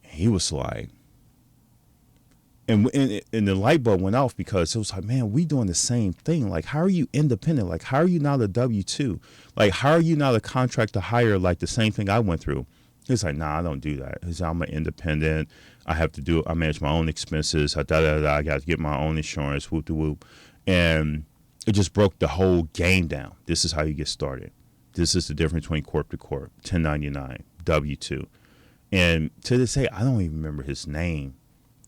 Speaker 1: And he was like, and the light bulb went off, because it was like, man, we doing the same thing. Like, how are you independent? Like, how are you not a W-2? Like, how are you not a contract to hire? Like the same thing I went through. He's like, nah, I don't do that. He's like, I'm an independent. I manage my own expenses. I got to get my own insurance. Whoop de whoop. And it just broke the whole game down. This is how you get started. This is the difference between corp to corp, 1099, W-2. And to this day, I don't even remember his name.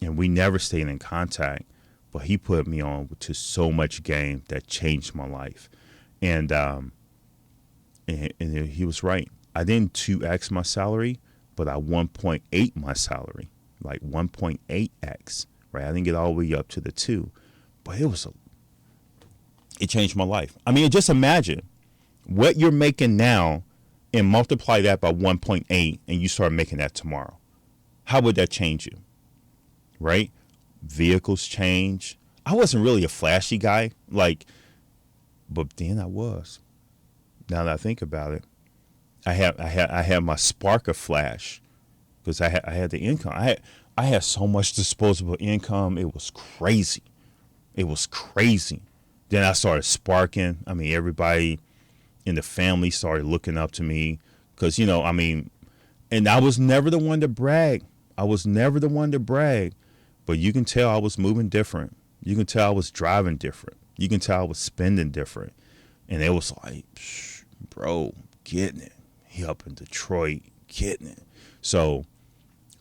Speaker 1: And we never stayed in contact. But he put me on to so much game that changed my life. And he was right. I didn't 2x my salary, but I 1.8 my salary, like 1.8x, right? I didn't get all the way up to the 2, but it changed my life. I mean, just imagine what you're making now and multiply that by 1.8, and you start making that tomorrow. How would that change you, right? Vehicles change. I wasn't really a flashy guy, but then I was. Now that I think about it, I had my spark of flash, because I had the income. I had so much disposable income. It was crazy. Then I started sparking. I mean, everybody in the family started looking up to me, because, and I was never the one to brag. But you can tell I was moving different. You can tell I was driving different. You can tell I was spending different. And it was like, bro, getting it. He up in Detroit, getting it. So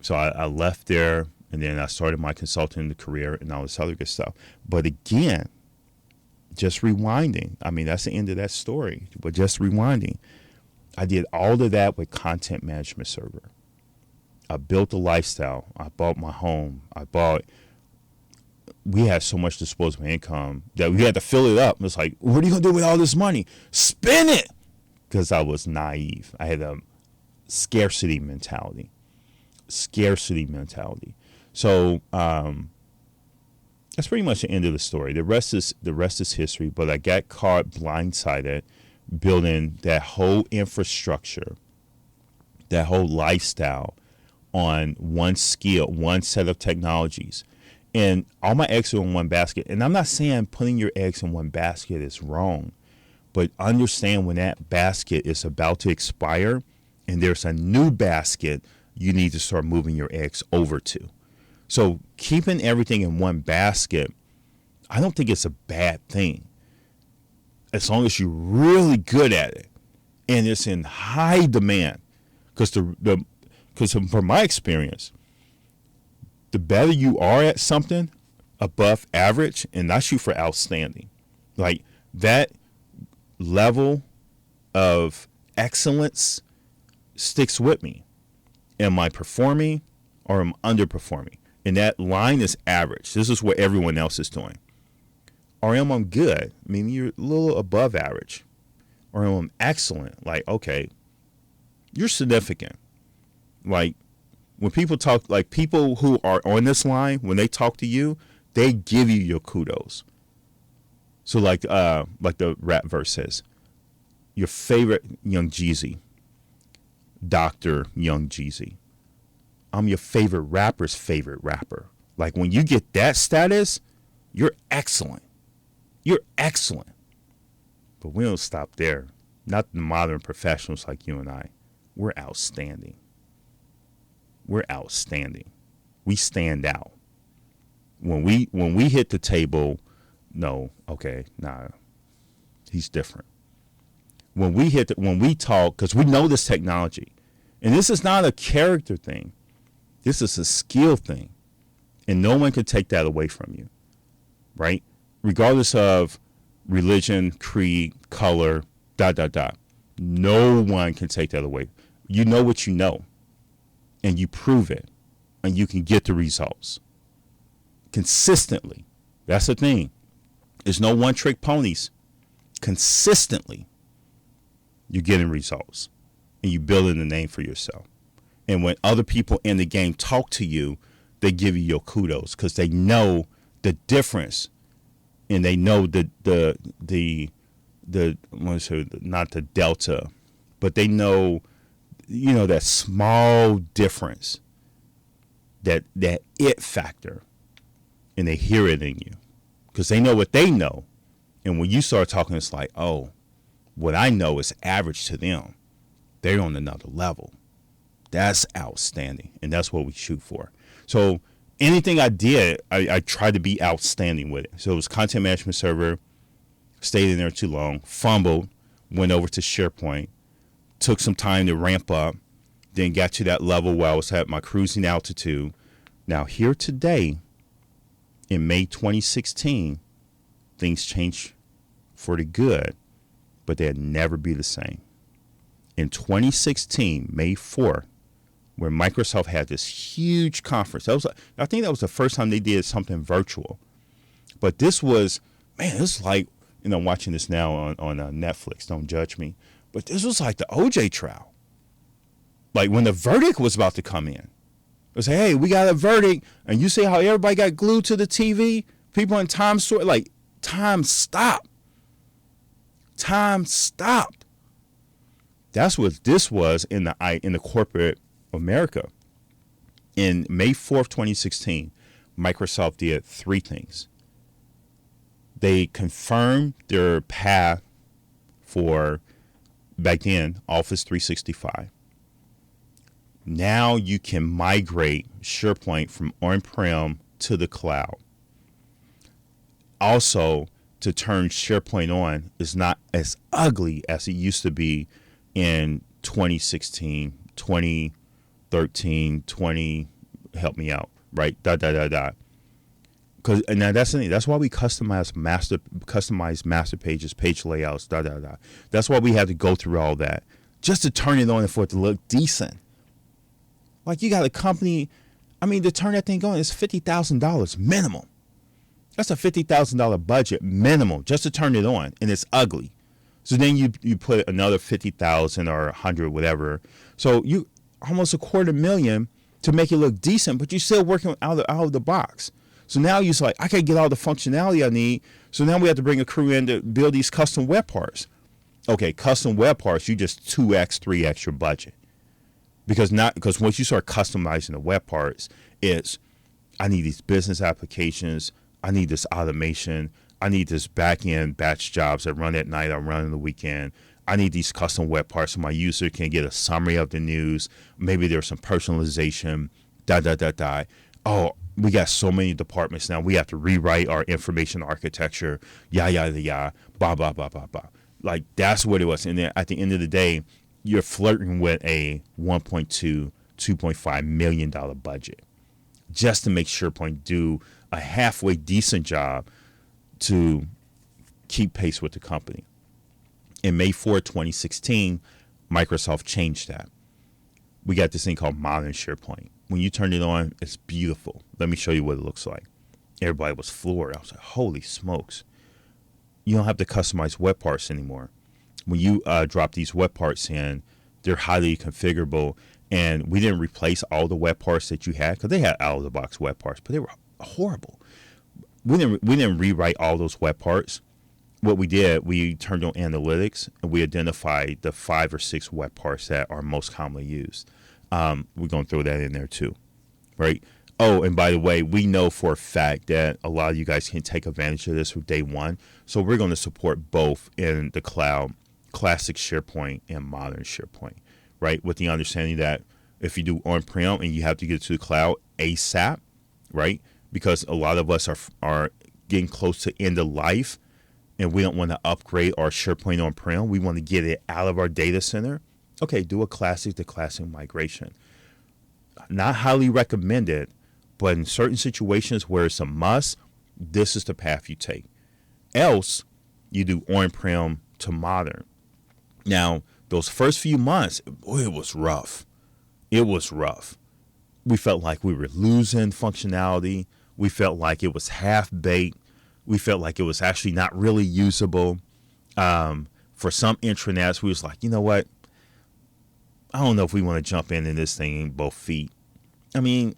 Speaker 1: I left there, and then I started my consulting career and all this other good stuff. But again, just rewinding. I mean, that's the end of that story. But just rewinding. I did all of that with content management server. I built a lifestyle. I bought my home. We had so much disposable income that we had to fill it up. It was like, what are you going to do with all this money? Spend it! Because I was naive. I had a scarcity mentality. So that's pretty much the end of the story. The rest is history. But I got caught blindsided building that whole infrastructure, that whole lifestyle on one skill, one set of technologies. And all my eggs are in one basket. And I'm not saying putting your eggs in one basket is wrong. But understand when that basket is about to expire and there's a new basket you need to start moving your eggs over to. So keeping everything in one basket, I don't think it's a bad thing, as long as you're really good at it and it's in high demand. Because from my experience, the better you are at something above average, and I shoot for outstanding, like that level of excellence sticks with me. Am I performing or am I underperforming? And that line is average. This is what everyone else is doing. Or am I good? I mean, you're a little above average. Or am I excellent? Like, okay, you're significant. Like, when people talk, like people who are on this line, when they talk to you, they give you your kudos. So like the rap verse says, your favorite Young Jeezy, Dr. Young Jeezy. I'm your favorite rapper's favorite rapper. Like when you get that status, you're excellent. You're excellent. But we don't stop there. Not the modern professionals like you and I. We're outstanding. We stand out. When we hit the table, he's different. When we talk, because we know this technology, and this is not a character thing, this is a skill thing, and no one can take that away from you, right? Regardless of religion, creed, color, ... No one can take that away. You know what you know, and you prove it, and you can get the results consistently. That's the thing. There's no one-trick ponies. Consistently, you're getting results, and you're building a name for yourself. And when other people in the game talk to you, they give you your kudos because they know the difference, and they know the I want to say not the delta, but they know, that small difference, that it factor, and they hear it in you because they know what they know. And when you start talking, it's like, oh, what I know is average to them. They're on another level. That's outstanding, and that's what we shoot for. So anything I did, I tried to be outstanding with it. So it was content management server, stayed in there too long, fumbled, went over to SharePoint, took some time to ramp up, then got to that level where I was at my cruising altitude. Now here today, in May 2016, things changed for the good, but they'll never be the same. In 2016, May 4th, where Microsoft had this huge conference. I think that was the first time they did something virtual. But this was, this is like, I'm watching this now on Netflix. Don't judge me. But this was like the OJ trial. Like when the verdict was about to come in. It was, hey, we got a verdict. And you see how everybody got glued to the TV? People in Times Square, like, time stopped. Time stopped. That's what this was in the corporate America. In May 4th, 2016, Microsoft did three things. They confirmed their path for, back then, Office 365. Now you can migrate SharePoint from on-prem to the cloud. Also, to turn SharePoint on is not as ugly as it used to be in 2016, 2013, 20, help me out, right? Because now that's the thing. That's why we customize master pages, page layouts, That's why we had to go through all that just to turn it on and for it to look decent. Like you got a company, to turn that thing on is $50,000 minimum. That's a $50,000 budget minimum just to turn it on, and it's ugly. So then you put another 50,000 or 100, whatever. So you almost $250,000 to make it look decent, but you're still working out of the box. So now you're like, I can't get all the functionality I need. So now we have to bring a crew in to build these custom web parts. Okay, custom web parts, you just 2x, 3x your budget. Because once you start customizing the web parts, it's, I need these business applications. I need this automation. I need this back-end batch jobs that run at night or run on the weekend. I need these custom web parts so my user can get a summary of the news. Maybe there's some personalization, Oh, we got so many departments now. We have to rewrite our information architecture, blah, blah, blah, blah, blah. Like, that's what it was. And then at the end of the day, you're flirting with a $1.2, $2.5 million budget just to make SharePoint do a halfway decent job to keep pace with the company. In May 4, 2016, Microsoft changed that. We got this thing called Modern SharePoint. When you turn it on, it's beautiful. Let me show you what it looks like. Everybody was floored. I was like, holy smokes. You don't have to customize web parts anymore. When you drop these web parts in, they're highly configurable. And we didn't replace all the web parts that you had, because they had out-of-the-box web parts, but they were horrible. We didn't rewrite all those web parts. What we did, we turned on analytics, and we identified the 5 or 6 web parts that are most commonly used. We're going to throw that in there too, right? Oh, and by the way, we know for a fact that a lot of you guys can take advantage of this from day one. So we're going to support both in the cloud, classic SharePoint and modern SharePoint, right? With the understanding that if you do on-prem and you have to get to the cloud ASAP, right? Because a lot of us are getting close to end of life, and we don't want to upgrade our SharePoint on-prem. We want to get it out of our data center. Okay, do a classic to classic migration. Not highly recommended, but in certain situations where it's a must, this is the path you take. Else, you do on-prem to modern. Now, those first few months, boy, it was rough. It was rough. We felt like we were losing functionality. We felt like it was half-baked. We felt like it was actually not really usable. For some intranets, we was like, you know what? I don't know if we want to jump in this thing both feet. I mean,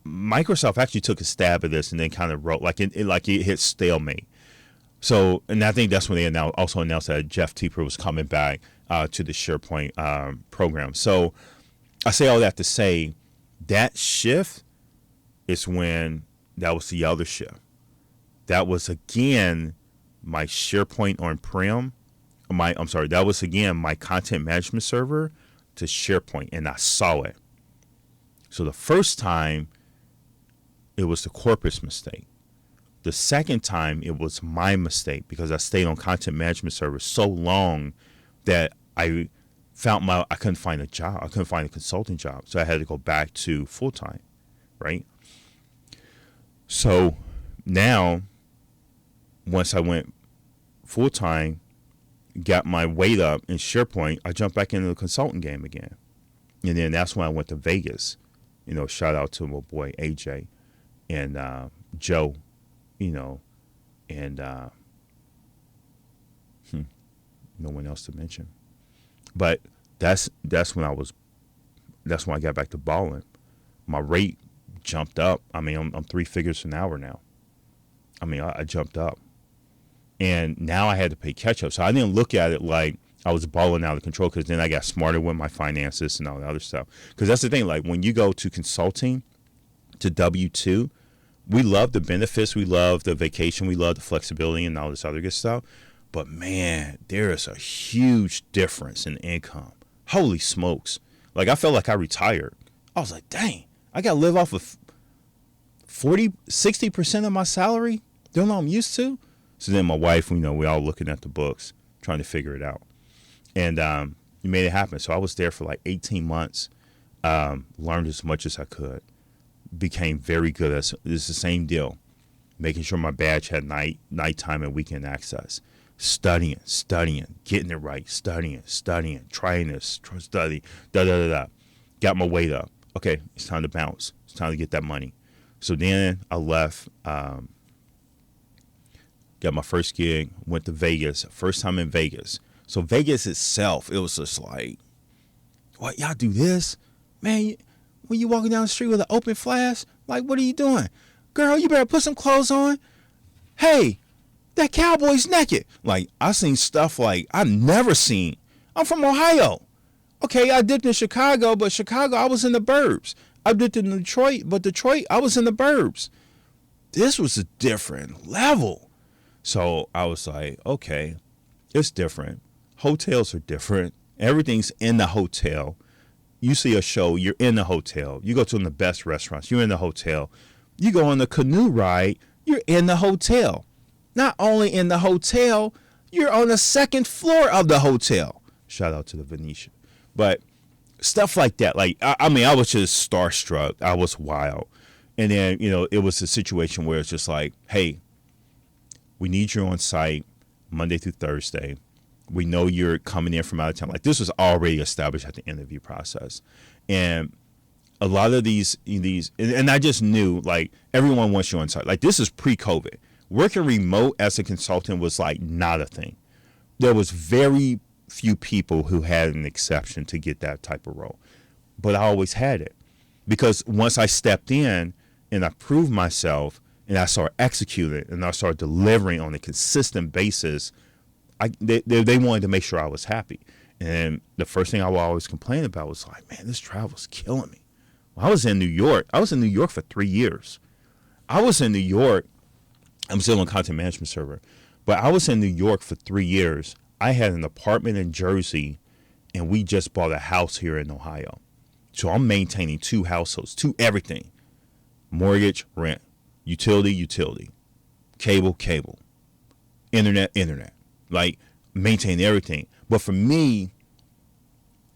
Speaker 1: Microsoft actually took a stab at this and then kind of wrote like it hit stalemate. So, and I think that's when they also announced that Jeff Teeper was coming back to the SharePoint program. So I say all that to say that shift is when that was the other shift. That was again my SharePoint on-prem. That was again my content management server to SharePoint, and I saw it. So the first time it was the corporate's mistake. The second time it was my mistake because I stayed on content management server so long that I couldn't find a job. I couldn't find a consulting job. So I had to go back to full time, right? So now, once I went full time, got my weight up in SharePoint, I jumped back into the consulting game again. And then that's when I went to Vegas. Shout out to my boy AJ and Joe, and no one else to mention. But that's when I got back to balling. My rate jumped up. I mean, I'm 3 figures an hour now. I mean, I jumped up. And now I had to pay catch up. So I didn't look at it like I was balling out of control, because then I got smarter with my finances and all the other stuff. Because that's the thing, like when you go to consulting, to W-2, we love the benefits, we love the vacation, we love the flexibility and all this other good stuff. But man, there is a huge difference in income. Holy smokes. Like I felt like I retired. I was like, dang, I got to live off of 60% of my salary? Don't know what I'm used to? So then my wife, we all looking at the books, trying to figure it out. And we made it happen. So I was there for like 18 months, learned as much as I could, became very good at it. It's the same deal, making sure my badge had nighttime and weekend access, studying, getting it right, studying, trying this, study, got my weight up. Okay, it's time to bounce. It's time to get that money. So then I left, got my first gig, went to Vegas, first time in Vegas. So Vegas itself, it was just like, what, y'all do this? Man, when you walking down the street with an open flash, like, what are you doing? Girl, you better put some clothes on. Hey, that cowboy's naked. Like, I seen stuff like I've never seen. I'm from Ohio. Okay, I dipped in Chicago, but Chicago, I was in the burbs. I dipped in Detroit, but Detroit, I was in the burbs. This was a different level. So I was like, okay, it's different. Hotels are different. Everything's in the hotel. You see a show, you're in the hotel. You go to one of the best restaurants, you're in the hotel. You go on the canoe ride, you're in the hotel. Not only in the hotel, you're on the second floor of the hotel. Shout out to the Venetian. But stuff like that, like, I mean, I was just starstruck. I was wild. And then, it was a situation where it's just like, hey, we need you on site Monday through Thursday. We know you're coming in from out of town. Like, this was already established at the interview process. And a lot of these, and I just knew, like, everyone wants you on site. Like, this is pre-COVID. Working remote as a consultant was, like, not a thing. There was very few people who had an exception to get that type of role. But I always had it. Because once I stepped in and I proved myself and I started executing and I started delivering on a consistent basis, they wanted to make sure I was happy. And the first thing I would always complain about was like, man, this travel's killing me. Well, I was in New York for 3 years. I was in New York. I'm still on content management server, but I was in New York for 3 years. I had an apartment in Jersey, and we just bought a house here in Ohio. So I'm maintaining 2 households, 2 everything. Mortgage, rent, utility, cable, internet. Like, maintain everything. But for me,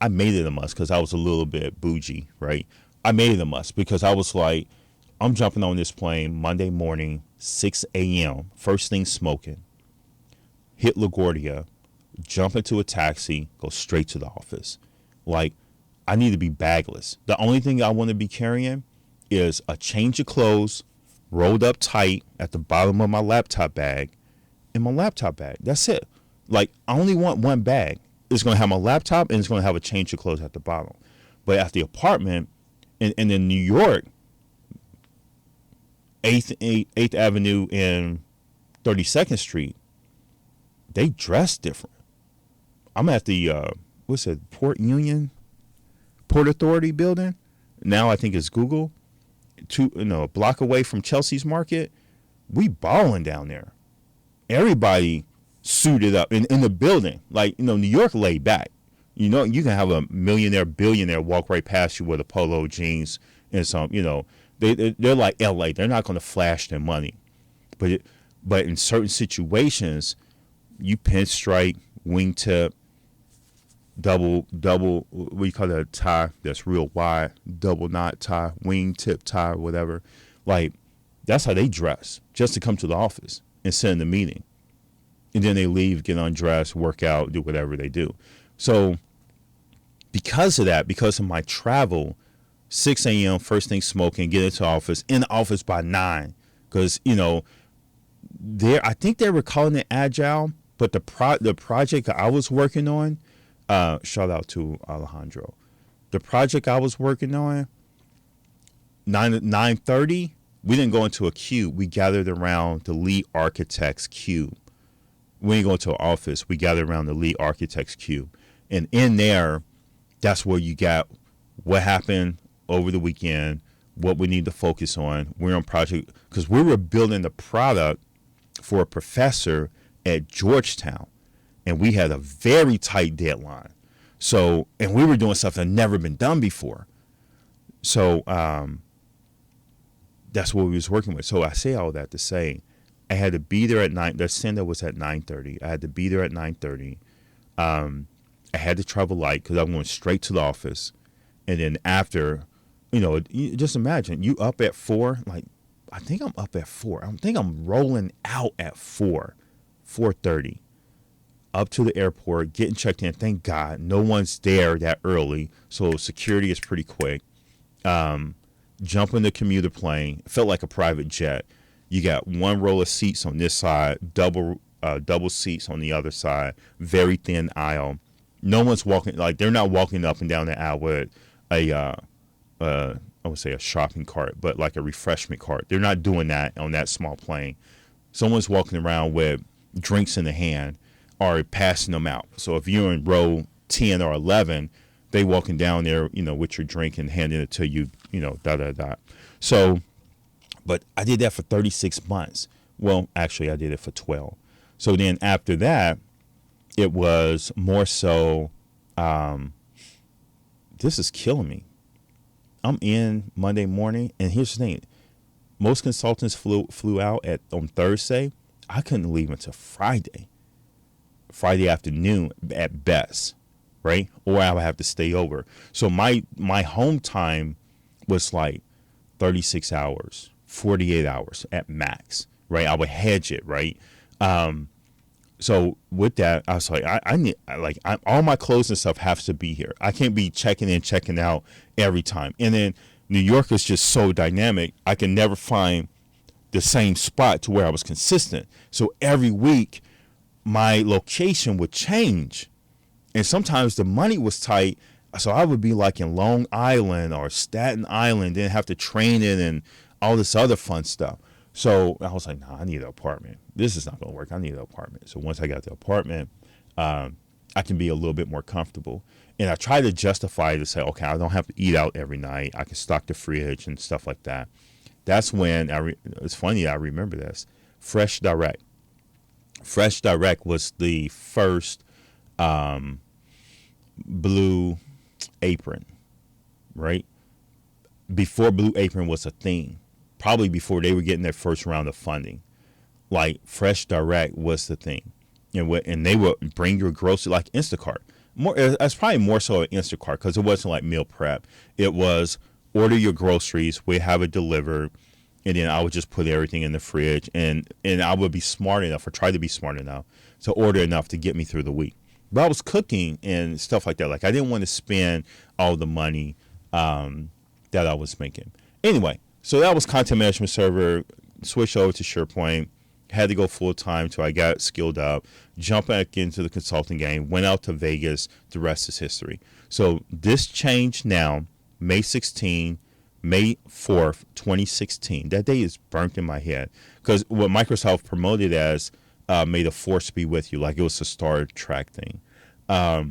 Speaker 1: I made it a must because I was a little bit bougie, right? I made it a must because I was like, I'm jumping on this plane Monday morning, 6 a.m., first thing smoking, hit LaGuardia, jump into a taxi, go straight to the office. Like, I need to be bagless. The only thing I want to be carrying is a change of clothes, rolled up tight at the bottom of my laptop bag, and my laptop bag. That's it. Like, I only want one bag. It's going to have my laptop and it's going to have a change of clothes at the bottom. But at the apartment, and in New York, 8th Avenue and 32nd Street, they dress different. I'm at the what's it, Port Authority building. Now I think it's Google. A block away from Chelsea's Market. We balling down there. Everybody suited up in the building. Like, New York laid back. You can have a millionaire, billionaire walk right past you with a polo, jeans, and some, they're like LA. They're not going to flash their money. But in certain situations, you pinstripe, wingtip, double, what do you call that, tie that's real wide, double knot tie, wingtip tie, whatever. Like, that's how they dress just to come to the office and sit in the meeting. And then they leave, get undressed, work out, do whatever they do. So because of that, because of my travel, 6 a.m., first thing smoking, get into office, in the office by 9. Because, I think they were calling it agile, but the project I was working on, shout out to Alejandro. The project I was working on, 9:30, we didn't go into a queue. We gathered around the lead architect's cube. We didn't go into an office. We gathered around the lead architect's cube. And in there, that's where you got what happened over the weekend, what we need to focus on. We're on project, because we were building the product for a professor at Georgetown. And we had a very tight deadline. So, and we were doing stuff that had never been done before. So, that's what we was working with. So I say all that to say, I had to be there at 9. The sender was at 9:30. I had to be there at 9:30. I had to travel light because I'm going straight to the office. And then after, just imagine you up at 4. Like, I think I'm up at 4. I think I'm rolling out at 4:30. Up to the airport, getting checked in. Thank God, no one's there that early, so security is pretty quick. Jump in the commuter plane. Felt like a private jet. You got one row of seats on this side, double seats on the other side. Very thin aisle. No one's walking, like they're not walking up and down the aisle with I would say a shopping cart, but like a refreshment cart. They're not doing that on that small plane. Someone's walking around with drinks in the hand or passing them out. So if you're in row 10 or 11, they walking down there, with your drink and handing it to you, da. So, but I did that for 36 months. Well, actually, I did it for 12. So then after that, it was more so, this is killing me. I'm in Monday morning, and here's the thing. Most consultants flew out on Thursday. I couldn't leave until Friday afternoon at best, right? Or I would have to stay over. So my home time was like 36 hours, 48 hours at max, right? I would hedge it, right? So with that, I was like, I need, all my clothes and stuff has to be here. I can't be checking in, checking out every time. And then New York is just so dynamic. I can never find the same spot to where I was consistent. So every week, my location would change. And sometimes the money was tight. So I would be like in Long Island or Staten Island, then have to train it and all this other fun stuff. So I was like, I need an apartment. This is not going to work. I need an apartment. So once I got the apartment, I can be a little bit more comfortable. And I try to justify it to say, okay, I don't have to eat out every night. I can stock the fridge and stuff like that. That's when it's funny. I remember this. Fresh Direct. Fresh Direct was the first Blue Apron, right? Before Blue Apron was a thing. Probably before they were getting their first round of funding. Like Fresh Direct was the thing. And they would bring your grocery like Instacart. That's probably more so an Instacart because it wasn't like meal prep. It was order your groceries, we have it delivered, and then I would just put everything in the fridge. And I would be smart enough, or try to be smart enough, to order enough to get me through the week. But I was cooking and stuff like that. Like I didn't want to spend all the money that I was making. Anyway. So that was content management server, switched over to SharePoint, had to go full time till I got skilled up, jumped back into the consulting game, went out to Vegas. The rest is history. So this changed now, May 16, May 4th, 2016. That day is burnt in my head because what Microsoft promoted as may the force be with you, like it was a Star Trek thing. Or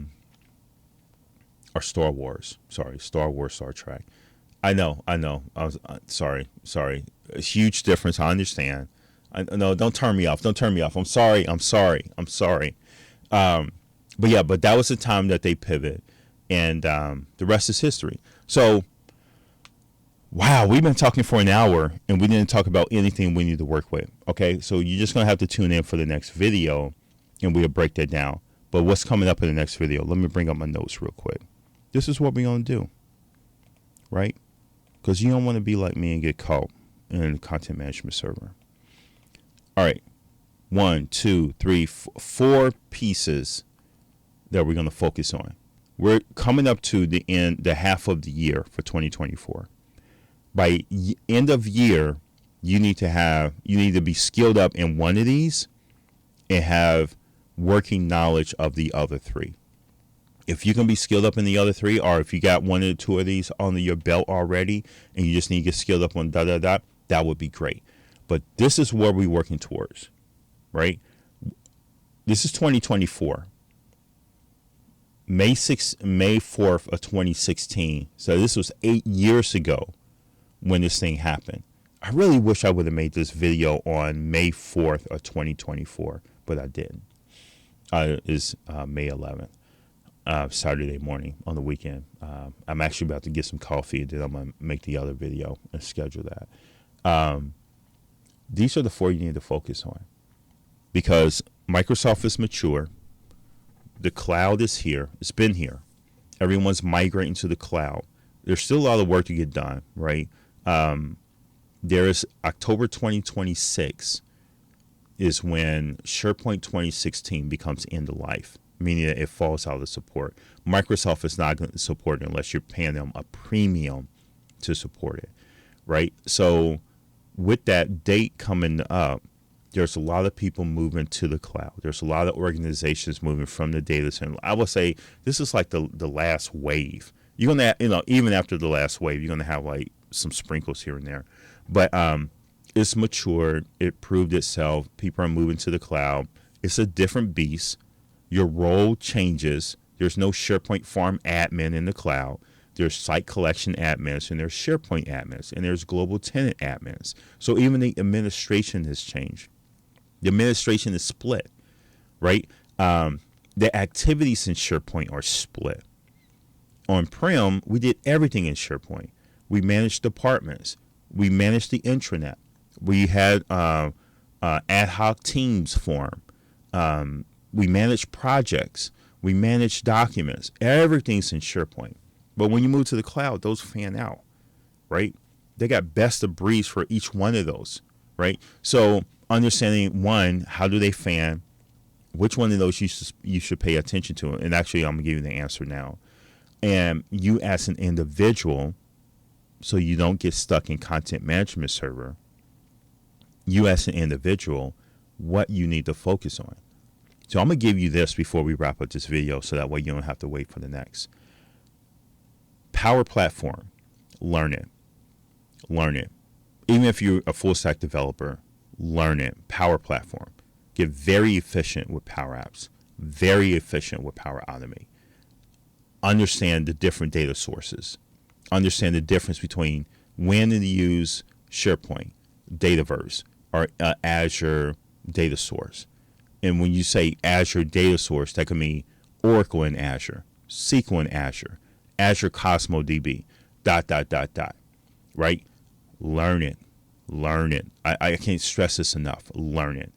Speaker 1: Star Wars. Sorry, Star Wars, Star Trek. I know. I was sorry. A huge difference. I understand. No, don't turn me off. Don't turn me off. I'm sorry. But that was the time that they pivot, and the rest is history. So, wow, we've been talking for an hour, and we didn't talk about anything we need to work with. Okay, so you're just gonna have to tune in for the next video, and we'll break that down. But what's coming up in the next video? Let me bring up my notes real quick. This is what we're gonna do, right? Because you don't want to be like me and get caught in the content management server. All right, 1, 2, 3, 4 pieces that we're going to focus on. We're coming up to the half of the year for 2024. By end of year, you need to be skilled up in one of these and have working knowledge of the other 3. If you can be skilled up in the other 3, or if you got 1 or 2 of these under your belt already and you just need to get skilled up on that would be great. But this is where we're working towards, right? This is 2024. May 4th of 2016. So this was 8 years ago when this thing happened. I really wish I would have made this video on May 4th of 2024, but I didn't. It's May 11th. Saturday morning on the weekend. I'm actually about to get some coffee, and then I'm going to make the other video and schedule that. These are the 4 you need to focus on because Microsoft is mature. The cloud is here. It's been here. Everyone's migrating to the cloud. There's still a lot of work to get done, right? There is October 2026 is when SharePoint 2016 becomes end of life, meaning that it falls out of support. Microsoft is not going to support it unless you're paying them a premium to support it, right? So with that date coming up, there's a lot of people moving to the cloud. There's a lot of organizations moving from the data center. I would say this is like the last wave. You're going to, even after the last wave, you're going to have like some sprinkles here and there. But it's matured. It proved itself. People are moving to the cloud. It's a different beast. Your role changes. There's no SharePoint farm admin in the cloud. There's site collection admins, and there's SharePoint admins, and there's global tenant admins. So even the administration has changed. The administration is split, right? The activities in SharePoint are split. On-prem, we did everything in SharePoint. We managed departments. We managed the intranet. We had ad hoc teams form. We managed projects. We managed documents. Everything's in SharePoint. But when you move to the cloud, those fan out, right? They got best of breeds for each one of those, right? So understanding, one, how do they fan? Which one of those you should pay attention to? And actually, I'm going to give you the answer now. And you as an individual, so you don't get stuck in content management server, you as an individual, what you need to focus on. So I'm going to give you this before we wrap up this video so that way you don't have to wait for the next. Power Platform, learn it. Learn it. Even if you're a full stack developer, learn it. Power Platform. Get very efficient with Power Apps. Very efficient with Power Automate. Understand the different data sources. Understand the difference between when to use SharePoint, Dataverse, or Azure data source. And when you say Azure data source, that could mean Oracle in Azure, SQL in Azure, Azure Cosmos DB, ... right? Learn it. Learn it. I can't stress this enough. Learn it.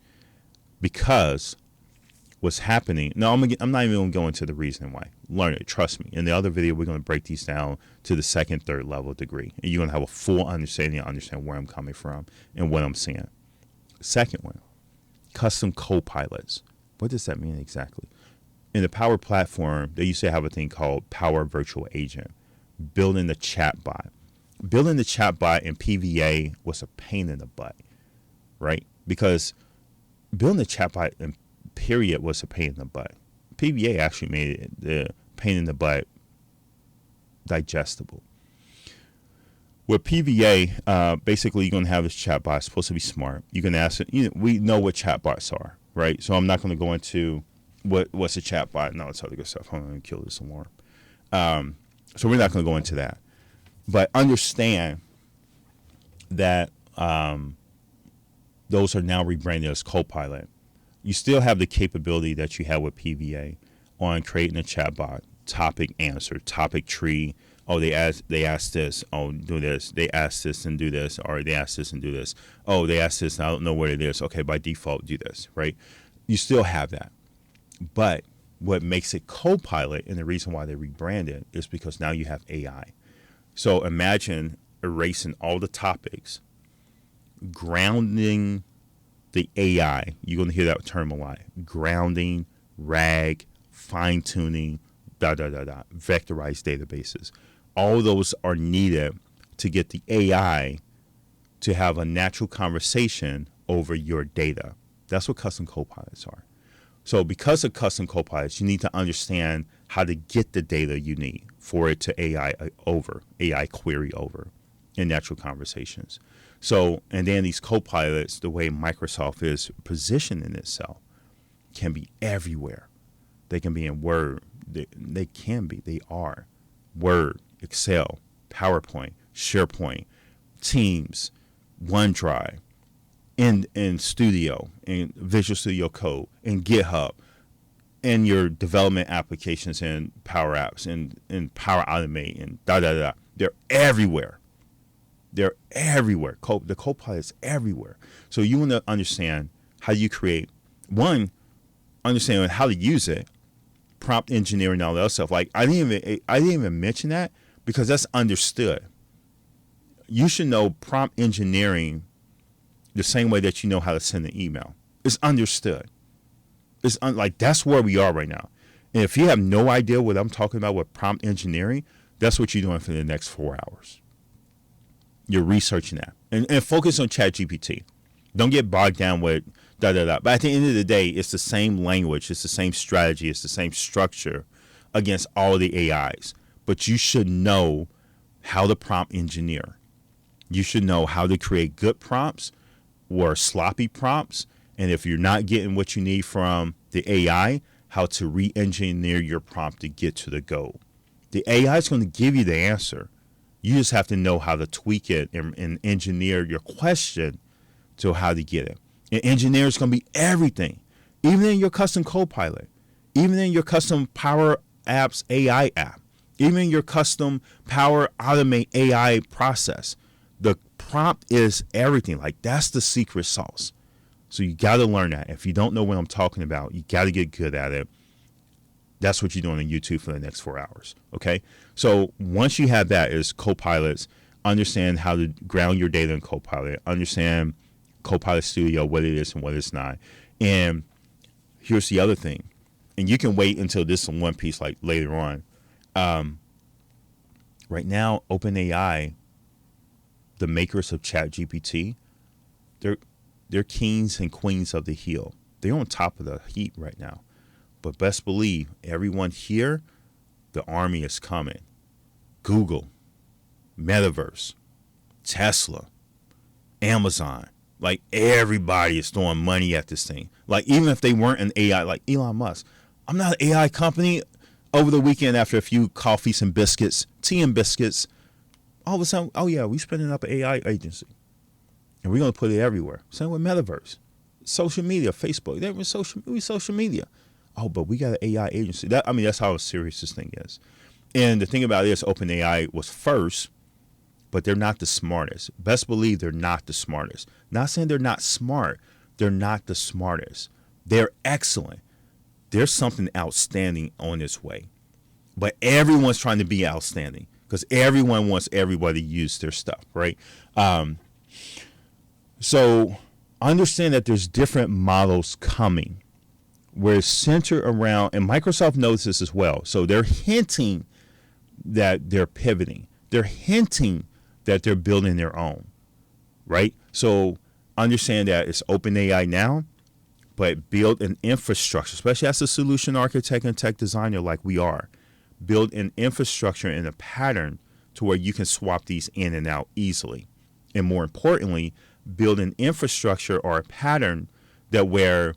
Speaker 1: Because what's happening, no, I'm not even going to go into the reason why. Learn it. Trust me. In the other video, we're going to break these down to the second, third level degree. And you're going to have a full understanding and understand where I'm coming from and what I'm saying. Second one, custom co-pilots. What does that mean exactly? In the Power Platform, they used to have a thing called Power Virtual Agent, building the chatbot. Building the chatbot in PVA was a pain in the butt, right? Because building the chatbot in period was a pain in the butt. PVA actually made it the pain in the butt digestible. With PVA, basically you're going to have this chatbot. It's supposed to be smart. You can ask it. We know what chatbots are, right? So I'm not going to go into what's a chatbot and all this other good stuff. I'm going to kill this alarm. So we're not going to go into that. But understand that those are now rebranded as Copilot. You still have the capability that you have with PVA on creating a chatbot, topic answer, topic tree. Oh, they asked this. Oh, do this. They asked this and do this. Or they asked this and do this. Oh, they asked this and I don't know what it is. Okay, by default, do this, right? You still have that. But what makes it Copilot, and the reason why they rebranded, is because now you have AI. So imagine erasing all the topics, grounding the AI. You're going to hear that term a lot. Grounding, RAG, fine-tuning, vectorized databases. All those are needed to get the AI to have a natural conversation over your data. That's what custom copilots are. So because of custom copilots, you need to understand how to get the data you need for it to AI query over in natural conversations. So, and then these copilots, the way Microsoft is positioning itself, can be everywhere. They can be in Word. They are Word, Excel, PowerPoint, SharePoint, Teams, OneDrive, in Studio, in Visual Studio Code, in GitHub, in your development applications in Power Apps, in Power Automate, and They're everywhere. They're everywhere. The Copilot's everywhere. So you want to understand how you create, one, understand how to use it, prompt engineering, all that stuff. Like I didn't even mention that because that's understood. You should know prompt engineering the same way that you know how to send an email. It's understood. It's like that's where we are right now. And if you have no idea what I'm talking about with prompt engineering, that's what you're doing for the next 4 hours. You're researching that and focus on ChatGPT. Don't get bogged down with But at the end of the day, it's the same language, it's the same strategy, it's the same structure against all the AIs. But you should know how to prompt engineer. You should know how to create good prompts or sloppy prompts. And if you're not getting what you need from the AI, how to re-engineer your prompt to get to the goal. The AI is going to give you the answer. You just have to know how to tweak it and engineer your question to how to get it. And engineer is going to be everything, even in your custom Copilot, even in your custom Power Apps AI app, even in your custom Power Automate AI process. The prompt is everything. Like that's the secret sauce. So you got to learn that. If you don't know what I'm talking about, you got to get good at it. That's what you're doing on YouTube for the next 4 hours. Okay. So once you have that is Copilots, understand how to ground your data in Copilot, understand Copilot Studio, what it is and what it's not. And here's the other thing. And you can wait until this is one piece like later on. Right now, OpenAI, the makers of ChatGPT, they're kings and queens of the hill. They're on top of the heap right now. But best believe, everyone here, the army is coming. Google, Metaverse, Tesla, Amazon. Like everybody is throwing money at this thing. Like even if they weren't an AI, like Elon Musk. I'm not an AI company. Over the weekend, after a few coffees and biscuits, tea and biscuits, all of a sudden, oh yeah, we're spinning up an AI agency. And we're going to put it everywhere. Same with Metaverse. Social media, Facebook. They're social media. Oh, but we got an AI agency. That's how serious this thing is. And the thing about it is OpenAI was first, but they're not the smartest. Best believe they're not the smartest. Not saying they're not smart. They're not the smartest. They're excellent. There's something outstanding on its way. But everyone's trying to be outstanding because everyone wants everybody to use their stuff, right? So understand that there's different models coming where it's centered around, and Microsoft knows this as well. So they're hinting that they're pivoting. They're hinting that they're building their own, right? So understand that it's OpenAI now, but build an infrastructure, especially as a solution architect and tech designer like we are. Build an infrastructure and a pattern to where you can swap these in and out easily. And more importantly, build an infrastructure or a pattern that where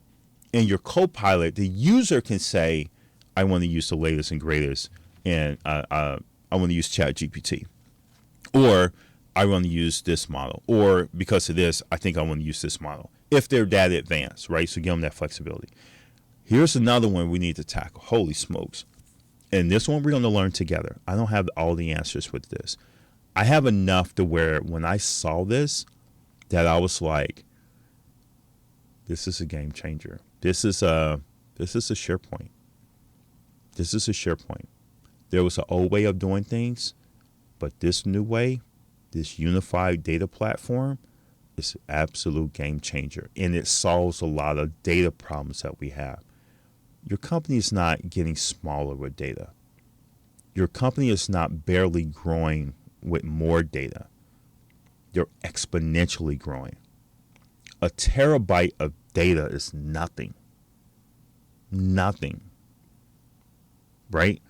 Speaker 1: in your Copilot, the user can say, I want to use the latest and greatest, and I want to use ChatGPT, or I want to use this model, or because of this, I think I want to use this model, if they're that advanced, right? So give them that flexibility. Here's another one we need to tackle. Holy smokes. And this one we're going to learn together. I don't have all the answers with this. I have enough to where when I saw this, that I was like, this is a game changer. This is a SharePoint. This is a SharePoint. There was an old way of doing things, but this new way, this unified data platform, is an absolute game changer. And it solves a lot of data problems that we have. Your company is not getting smaller with data. Your company is not barely growing with more data. You're exponentially growing. A terabyte of data is nothing. Nothing. Right?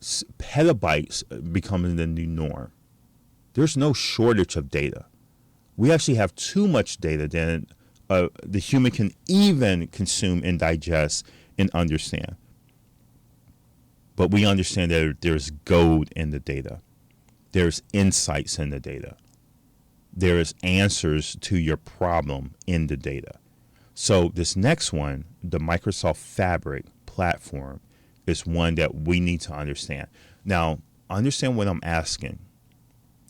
Speaker 1: Petabytes becoming the new norm. There's no shortage of data. We actually have too much data than the human can even consume and digest and understand. But we understand that there's gold in the data. There's insights in the data. There is answers to your problem in the data. So this next one, the Microsoft Fabric platform, is one that we need to understand. Now, understand what I'm asking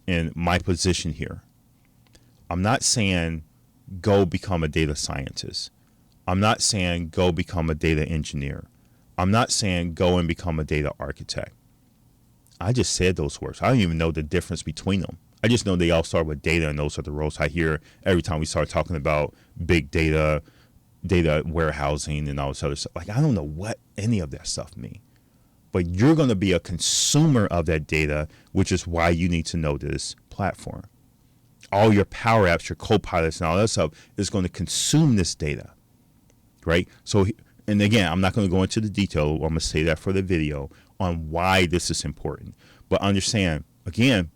Speaker 1: in my position here. I'm not saying go become a data scientist. I'm not saying go become a data engineer. I'm not saying go and become a data architect. I just said those words. I don't even know the difference between them. I just know they all start with data, and those are the roles I hear every time we start talking about big data, data warehousing, and all this other stuff. Like, I don't know what any of that stuff means. But you're going to be a consumer of that data, which is why you need to know this platform. All your Power Apps, your Copilots, and all that stuff is going to consume this data, right? So, and again, I'm not going to go into the detail. I'm going to say that for the video on why this is important. But understand, again,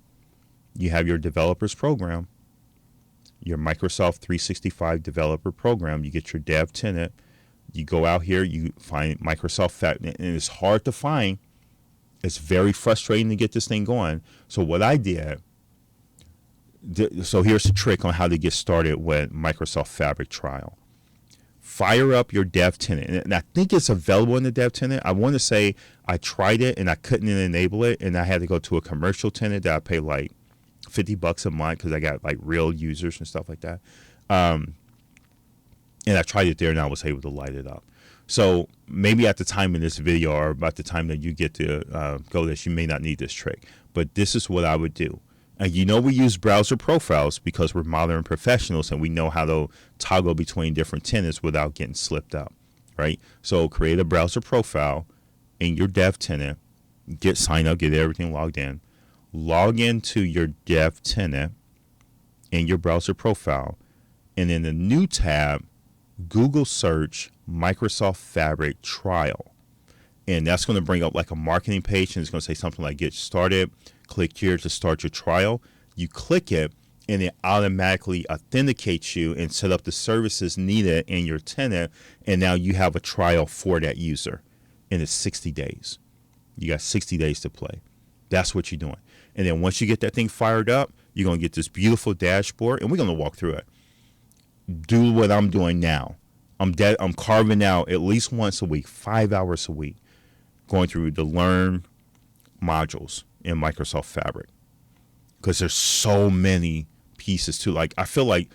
Speaker 1: you have your developers program, your Microsoft 365 developer program. You get your dev tenant. You go out here, you find Microsoft Fabric, and it's hard to find. It's very frustrating to get this thing going. So what I did, so here's the trick on how to get started with Microsoft Fabric trial. Fire up your dev tenant, and I think it's available in the dev tenant. I want to say I tried it and I couldn't enable it, and I had to go to a commercial tenant that I pay like $50 a month because I got like real users and stuff like that. And I tried it there and I was able to light it up. So maybe at the time in this video or about the time that you get to go this, you may not need this trick. But this is what I would do. And you know we use browser profiles because we're modern professionals and we know how to toggle between different tenants without getting slipped up, right? So create a browser profile in your dev tenant, get signed up, get everything logged in. Log into your dev tenant in your browser profile. And in the new tab, Google search Microsoft Fabric trial. And that's going to bring up like a marketing page, and it's going to say something like get started. Click here to start your trial. You click it and it automatically authenticates you and set up the services needed in your tenant. And now you have a trial for that user, and it's 60 days. You got 60 days to play. That's what you're doing. And then once you get that thing fired up, you're going to get this beautiful dashboard, and we're going to walk through it. Do what I'm doing now. I'm carving out at least once a week, 5 hours a week, going through the Learn modules in Microsoft Fabric, because there's so many pieces too. Like, I feel like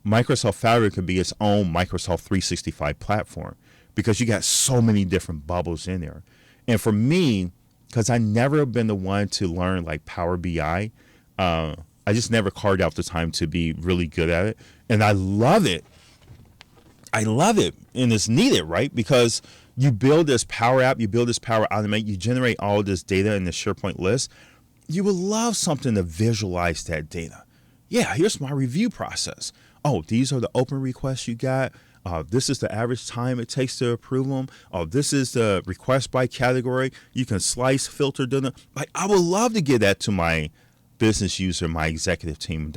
Speaker 1: Microsoft Fabric could be its own Microsoft 365 platform because you got so many different bubbles in there. And for me, because I never been the one to learn like Power BI, I just never carved out the time to be really good at it. And I love it. I love it. And it's needed, right? Because you build this Power App, you build this Power Automate, you generate all this data in the SharePoint list. You would love something to visualize that data. Yeah, here's my review process. Oh, these are the open requests you got. This is the average time it takes to approve them. This is the request by category. You can slice, filter, like I would love to give that to my business user, my executive team,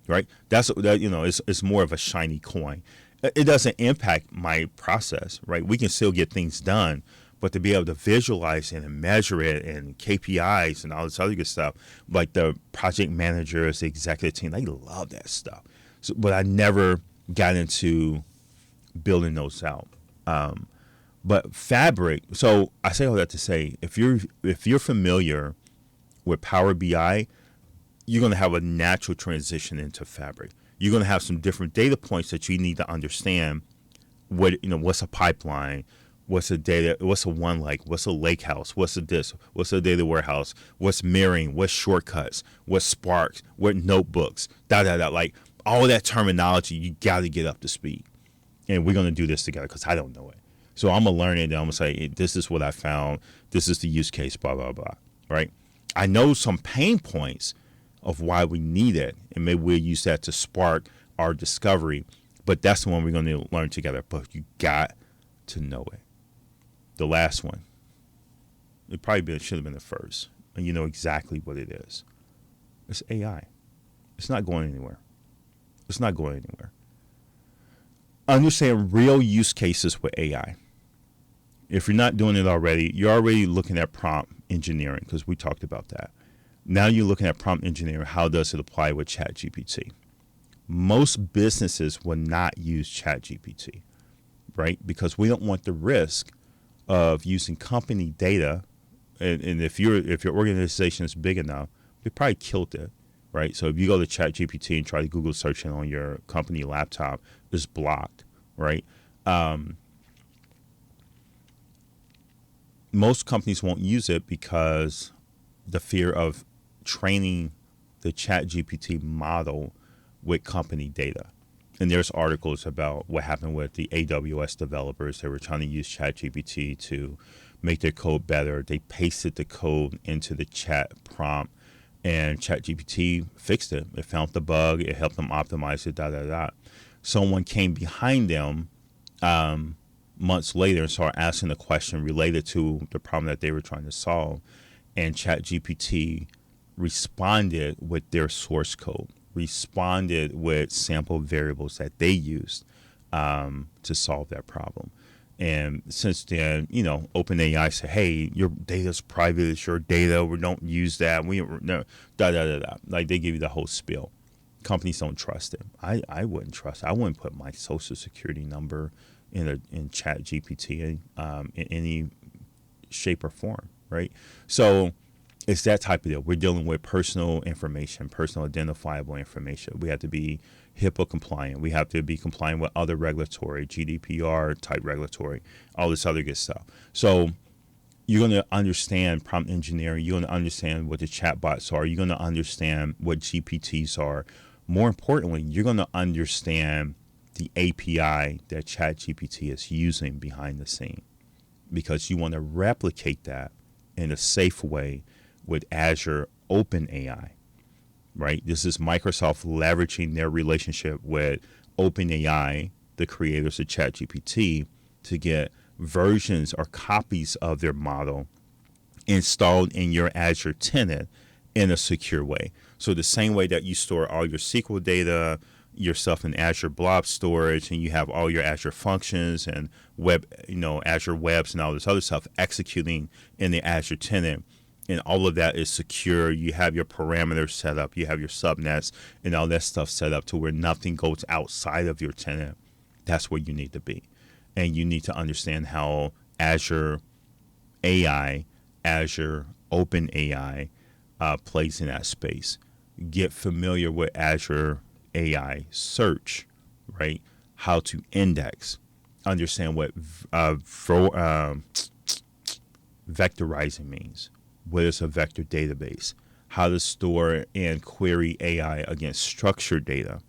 Speaker 1: right? It's more of a shiny coin. It doesn't impact my process, right? We can still get things done, but to be able to visualize it and measure it and KPIs and all this other good stuff, like the project managers, the executive team, they love that stuff. So, but I never got into building those out. But Fabric, so I say all that to say, if you're familiar with Power BI, you're going to have a natural transition into Fabric. You're going to have some different data points that you need to understand. What's a pipeline? What's a data? What's a one like? What's a lake house? What's a this? What's a data warehouse? What's mirroring? What's shortcuts? What's Sparks? What notebooks? Like all that terminology, you got to get up to speed. And we're going to do this together because I don't know it. So I'm going to learn it and I'm going to say, this is what I found. This is the use case, blah, blah, blah. Right? I know some pain points of why we need it. And maybe we'll use that to spark our discovery. But that's the one we're going to learn together. But you got to know it. The last one, should have been the first. And you know exactly what it is. It's AI. It's not going anywhere. It's not going anywhere. Understand real use cases with AI. If you're not doing it already, you're already looking at prompt engineering because we talked about that. Now you're looking at prompt engineering. How does it apply with ChatGPT? Most businesses will not use ChatGPT, right? Because we don't want the risk of using company data. And if your organization is big enough, they probably killed it. Right, so if you go to ChatGPT and try to Google search it on your company laptop, it's blocked. Right, most companies won't use it because the fear of training the ChatGPT model with company data. And there's articles about what happened with the AWS developers. They were trying to use ChatGPT to make their code better. They pasted the code into the chat prompt. And ChatGPT fixed it. It found the bug. It helped them optimize it, Someone came behind them months later and started asking a question related to the problem that they were trying to solve. And ChatGPT responded with their source code, responded with sample variables that they used to solve that problem. And since then, OpenAI said, "Hey, your data's private. It's your data. We don't use that. Like they give you the whole spiel. Companies don't trust it. I wouldn't trust it. I wouldn't put my social security number in ChatGPT in any shape or form, right? So it's that type of deal. We're dealing with personal information, personal identifiable information. We have to be HIPAA compliant. We have to be compliant with other regulatory, GDPR type regulatory, all this other good stuff. So you're going to understand prompt engineering. You're going to understand what the chatbots are. You're going to understand what GPTs are. More importantly, you're going to understand the API that ChatGPT is using behind the scene, because you want to replicate that in a safe way with Azure OpenAI. Right? This is Microsoft leveraging their relationship with OpenAI, the creators of ChatGPT, to get versions or copies of their model installed in your Azure tenant in a secure way. So the same way that you store all your SQL data, your stuff in Azure Blob Storage, and you have all your Azure functions and Azure Webs and all this other stuff executing in the Azure tenant. And all of that is secure. You have your parameters set up. You have your subnets and all that stuff set up to where nothing goes outside of your tenant. That's where you need to be. And you need to understand how Azure AI, Azure OpenAI plays in that space. Get familiar with Azure AI search, right? How to index. Understand what vectorizing means. What is a vector database? How to store and query AI against structured data.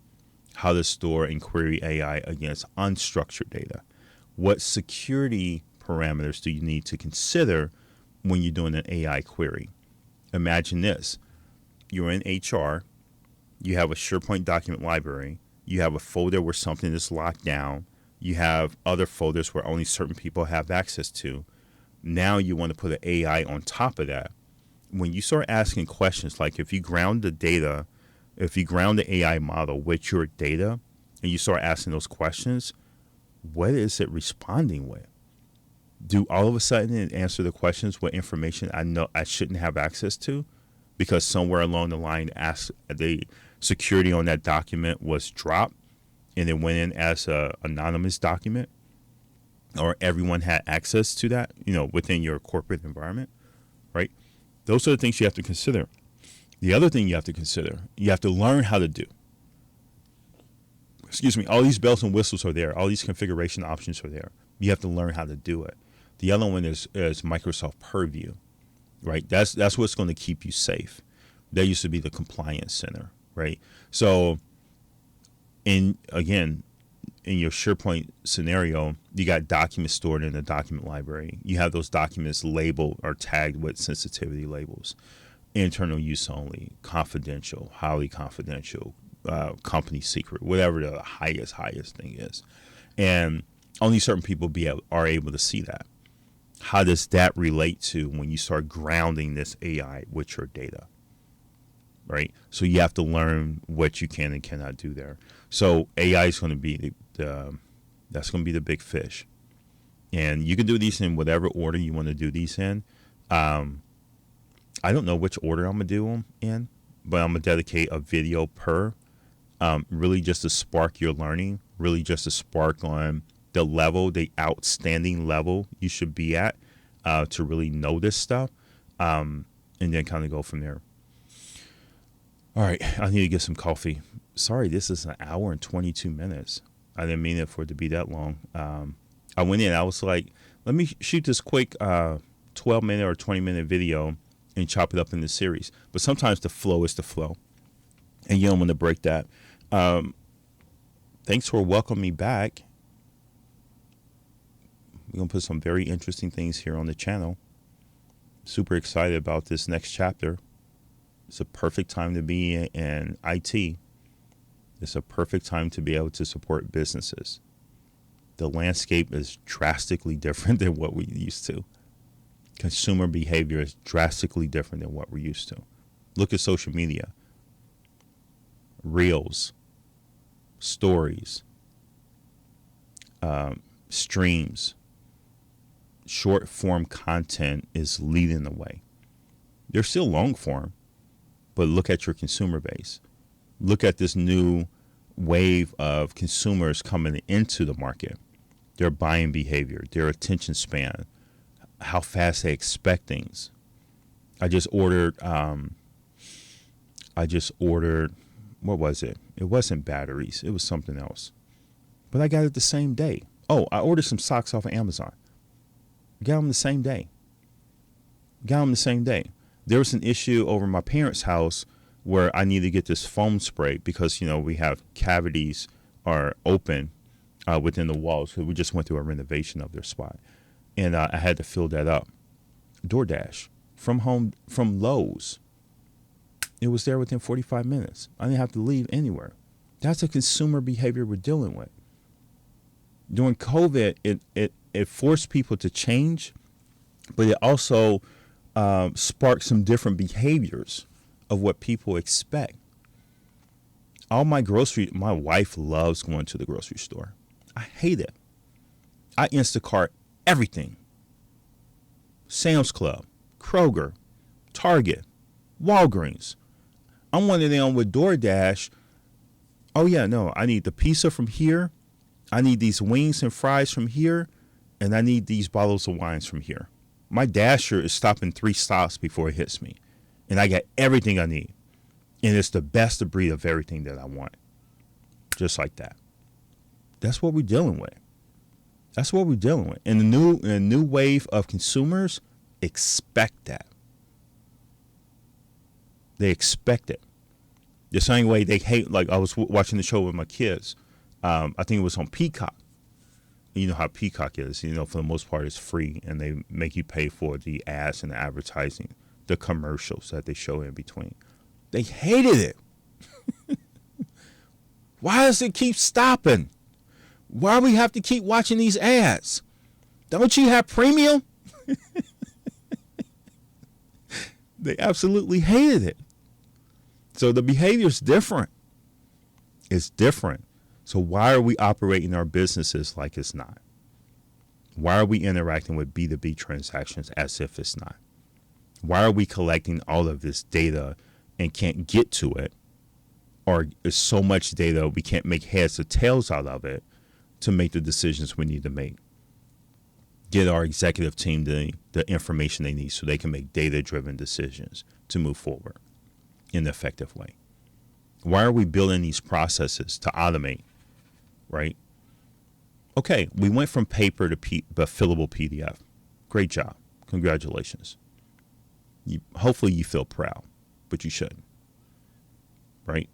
Speaker 1: How to store and query AI against unstructured data. What security parameters do you need to consider when you're doing an AI query? Imagine this. You're in HR. You have a SharePoint document library. You have a folder where something is locked down. You have other folders where only certain people have access to. Now you want to put an AI on top of that. When you start asking questions, like if you ground the data, if you ground the AI model with your data and you start asking those questions, what is it responding with? Do all of a sudden it answer the questions with information I know I shouldn't have access to because somewhere along the line the security on that document was dropped and it went in as an anonymous document, or everyone had access to that, within your corporate environment, right? Those are the things you have to consider. The other thing you have to consider, you have to learn how to do. All these bells and whistles are there. All these configuration options are there. You have to learn how to do it. The other one is Microsoft Purview, right? That's what's going to keep you safe. That used to be the compliance center, right? So, in your SharePoint scenario, you got documents stored in the document library. You have those documents labeled or tagged with sensitivity labels. Internal use only, confidential, highly confidential, company secret, whatever the highest thing is. And only certain people are able to see that. How does that relate to when you start grounding this AI with your data? Right? So you have to learn what you can and cannot do there. So AI is going to be that's going to be the big fish. And you can do these in whatever order you want to do these in. I don't know which order I'm going to do them in, but I'm going to dedicate a video per, really just to spark your learning, really just to spark on the outstanding level you should be at to really know this stuff, and then kind of go from there. All right, I need to get some coffee. Sorry, this is an hour and 22 minutes. I didn't mean it for it to be that long. I went in, I was like, let me shoot this quick 12-minute or 20-minute video and chop it up in the series. But sometimes the flow is the flow, and you don't want to break that. Thanks for welcoming me back. We're going to put some very interesting things here on the channel. Super excited about this next chapter. It's a perfect time to be in IT. It's a perfect time to be able to support businesses. The landscape is drastically different than what we used to. Consumer behavior is drastically different than what we're used to. Look at social media. Reels, stories, streams, short form content is leading the way. There's still long form, but look at your consumer base. Look at this new wave of consumers coming into the market. Their buying behavior, their attention span, how fast they expect things. I just ordered, what was it? It wasn't batteries. It was something else. But I got it the same day. Oh, I ordered some socks off of Amazon. Got them the same day. There was an issue over my parents' house where I need to get this foam spray because, we have cavities are open within the walls. So we just went through a renovation of their spot. And I had to fill that up. DoorDash from Lowe's. It was there within 45 minutes. I didn't have to leave anywhere. That's a consumer behavior we're dealing with. During COVID, it forced people to change, but it also sparked some different behaviors of what people expect. My wife loves going to the grocery store. I hate it. I Instacart everything. Sam's Club, Kroger, Target, Walgreens. I'm one of them with DoorDash. Oh yeah, no, I need the pizza from here. I need these wings and fries from here. And I need these bottles of wines from here. My Dasher is stopping 3 stops before it hits me. And I got everything I need. And it's the best of breed of everything that I want. Just like that. That's what we're dealing with. And the new wave of consumers expect that. They expect it. The same way they hate, like I was watching the show with my kids. I think it was on Peacock. You know how Peacock is, for the most part it's free and they make you pay for the ads and the advertising, the commercials that they show in between. They hated it. Why does it keep stopping? Why do we have to keep watching these ads? Don't you have premium? They absolutely hated it. So the behavior is different. It's different. So why are we operating our businesses like it's not? Why are we interacting with B2B transactions as if it's not? Why are we collecting all of this data and can't get to it? Or is so much data we can't make heads or tails out of it to make the decisions we need to make? Get our executive team the information they need so they can make data-driven decisions to move forward in an effective way. Why are we building these processes to automate, right? Okay, we went from paper to fillable PDF. Great job. Congratulations. Hopefully you feel proud, but you shouldn't, right?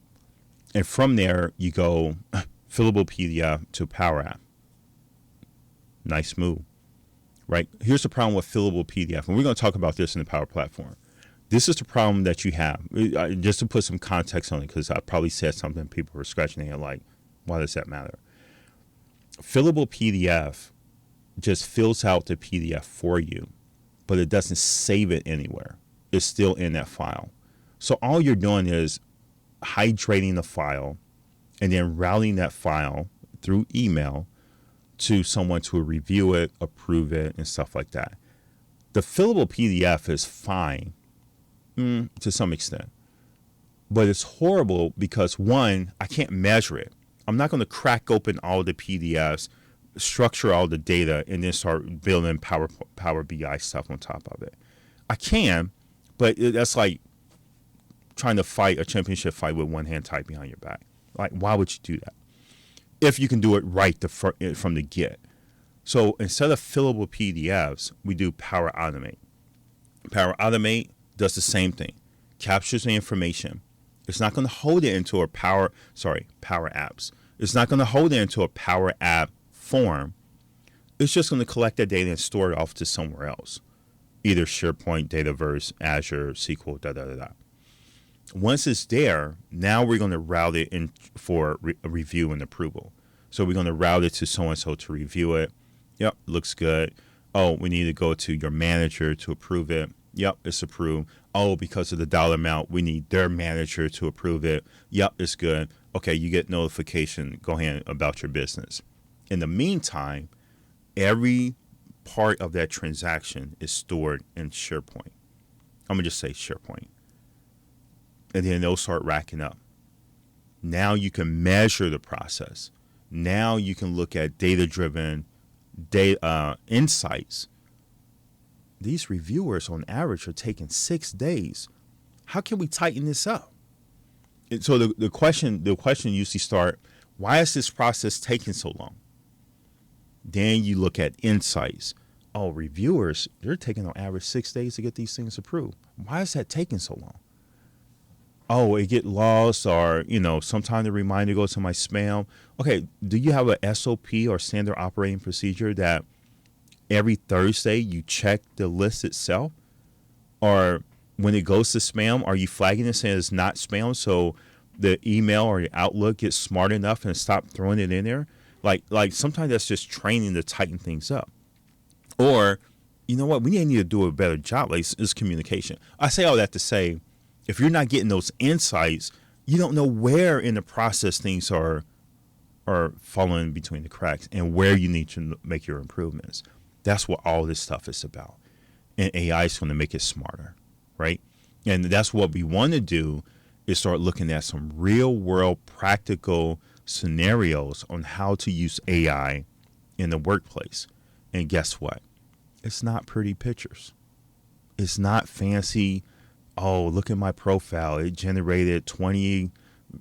Speaker 1: And from there, you go fillable PDF to Power App. Nice move, right? Here's the problem with fillable PDF, and we're going to talk about this in the Power Platform. This is the problem that you have. Just to put some context on it, because I probably said something people were scratching their head like, why does that matter? Fillable PDF just fills out the PDF for you, but it doesn't save it anywhere. It's still in that file. So all you're doing is hydrating the file and then routing that file through email to someone to review it, approve it, and stuff like that. The fillable PDF is fine to some extent, but it's horrible because, one, I can't measure it. I'm not going to crack open all the PDFs, structure all the data, and then start building Power BI stuff on top of it. I can, but that's like trying to fight a championship fight with one hand tied behind your back. Like, why would you do that? If you can do it right from the get. So instead of fillable PDFs, we do Power Automate. Power Automate does the same thing. Captures the information. It's not going to hold it into a Power Apps. It's not going to hold it into a Power App form. It's just going to collect that data and store it off to somewhere else. Either SharePoint, Dataverse, Azure, SQL, Once it's there, now we're going to route it in for review and approval. So we're going to route it to so-and-so to review it. Yep, looks good. Oh, we need to go to your manager to approve it. Yep, it's approved. Oh, because of the dollar amount, we need their manager to approve it. Yep, it's good. Okay, you get notification. Go ahead about your business. In the meantime, every part of that transaction is stored in SharePoint. I'm going to just say SharePoint. And then they'll start racking up. Now you can measure the process. Now you can look at data-driven insights. These reviewers on average are taking 6 days. How can we tighten this up? And so the question usually start, why is this process taking so long? Then you look at insights. Oh, reviewers, they're taking on average 6 days to get these things approved. Why is that taking so long? Oh, it get lost, or, sometimes the reminder goes to my spam. Okay, do you have a SOP or standard operating procedure that every Thursday you check the list itself? Or when it goes to spam, are you flagging it saying it's not spam so the email or your Outlook gets smart enough and stop throwing it in there? Like sometimes that's just training to tighten things up. Or, you know what, we need to do a better job. Like, it's communication. I say all that to say, if you're not getting those insights, you don't know where in the process things are falling between the cracks and where you need to make your improvements. That's what all this stuff is about. And AI is going to make it smarter, right? And that's what we want to do, is start looking at some real world practical scenarios on how to use AI in the workplace. And guess what? It's not pretty pictures. It's not fancy. Oh, look at my profile. It generated 20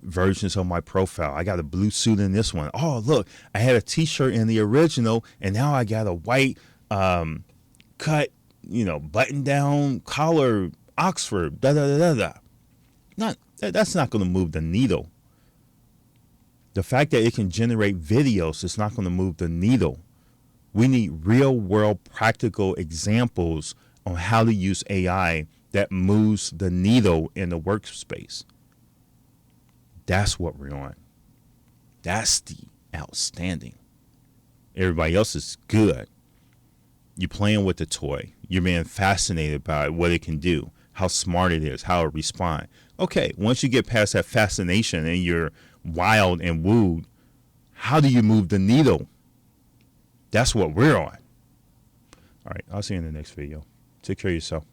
Speaker 1: versions of my profile. I got a blue suit in this one. Oh, look, I had a t-shirt in the original, and now I got a white cut, button down collar, Oxford, That's not going to move the needle. The fact that it can generate videos is not going to move the needle. We need real world practical examples on how to use AI that moves the needle in the workspace. That's what we're on. That's the outstanding. Everybody else is good. You're playing with the toy. You're being fascinated by what it can do, how smart it is, how it responds. Okay, once you get past that fascination and you're wild and wooed, how do you move the needle? That's what we're on. All right, I'll see you in the next video. Take care of yourself.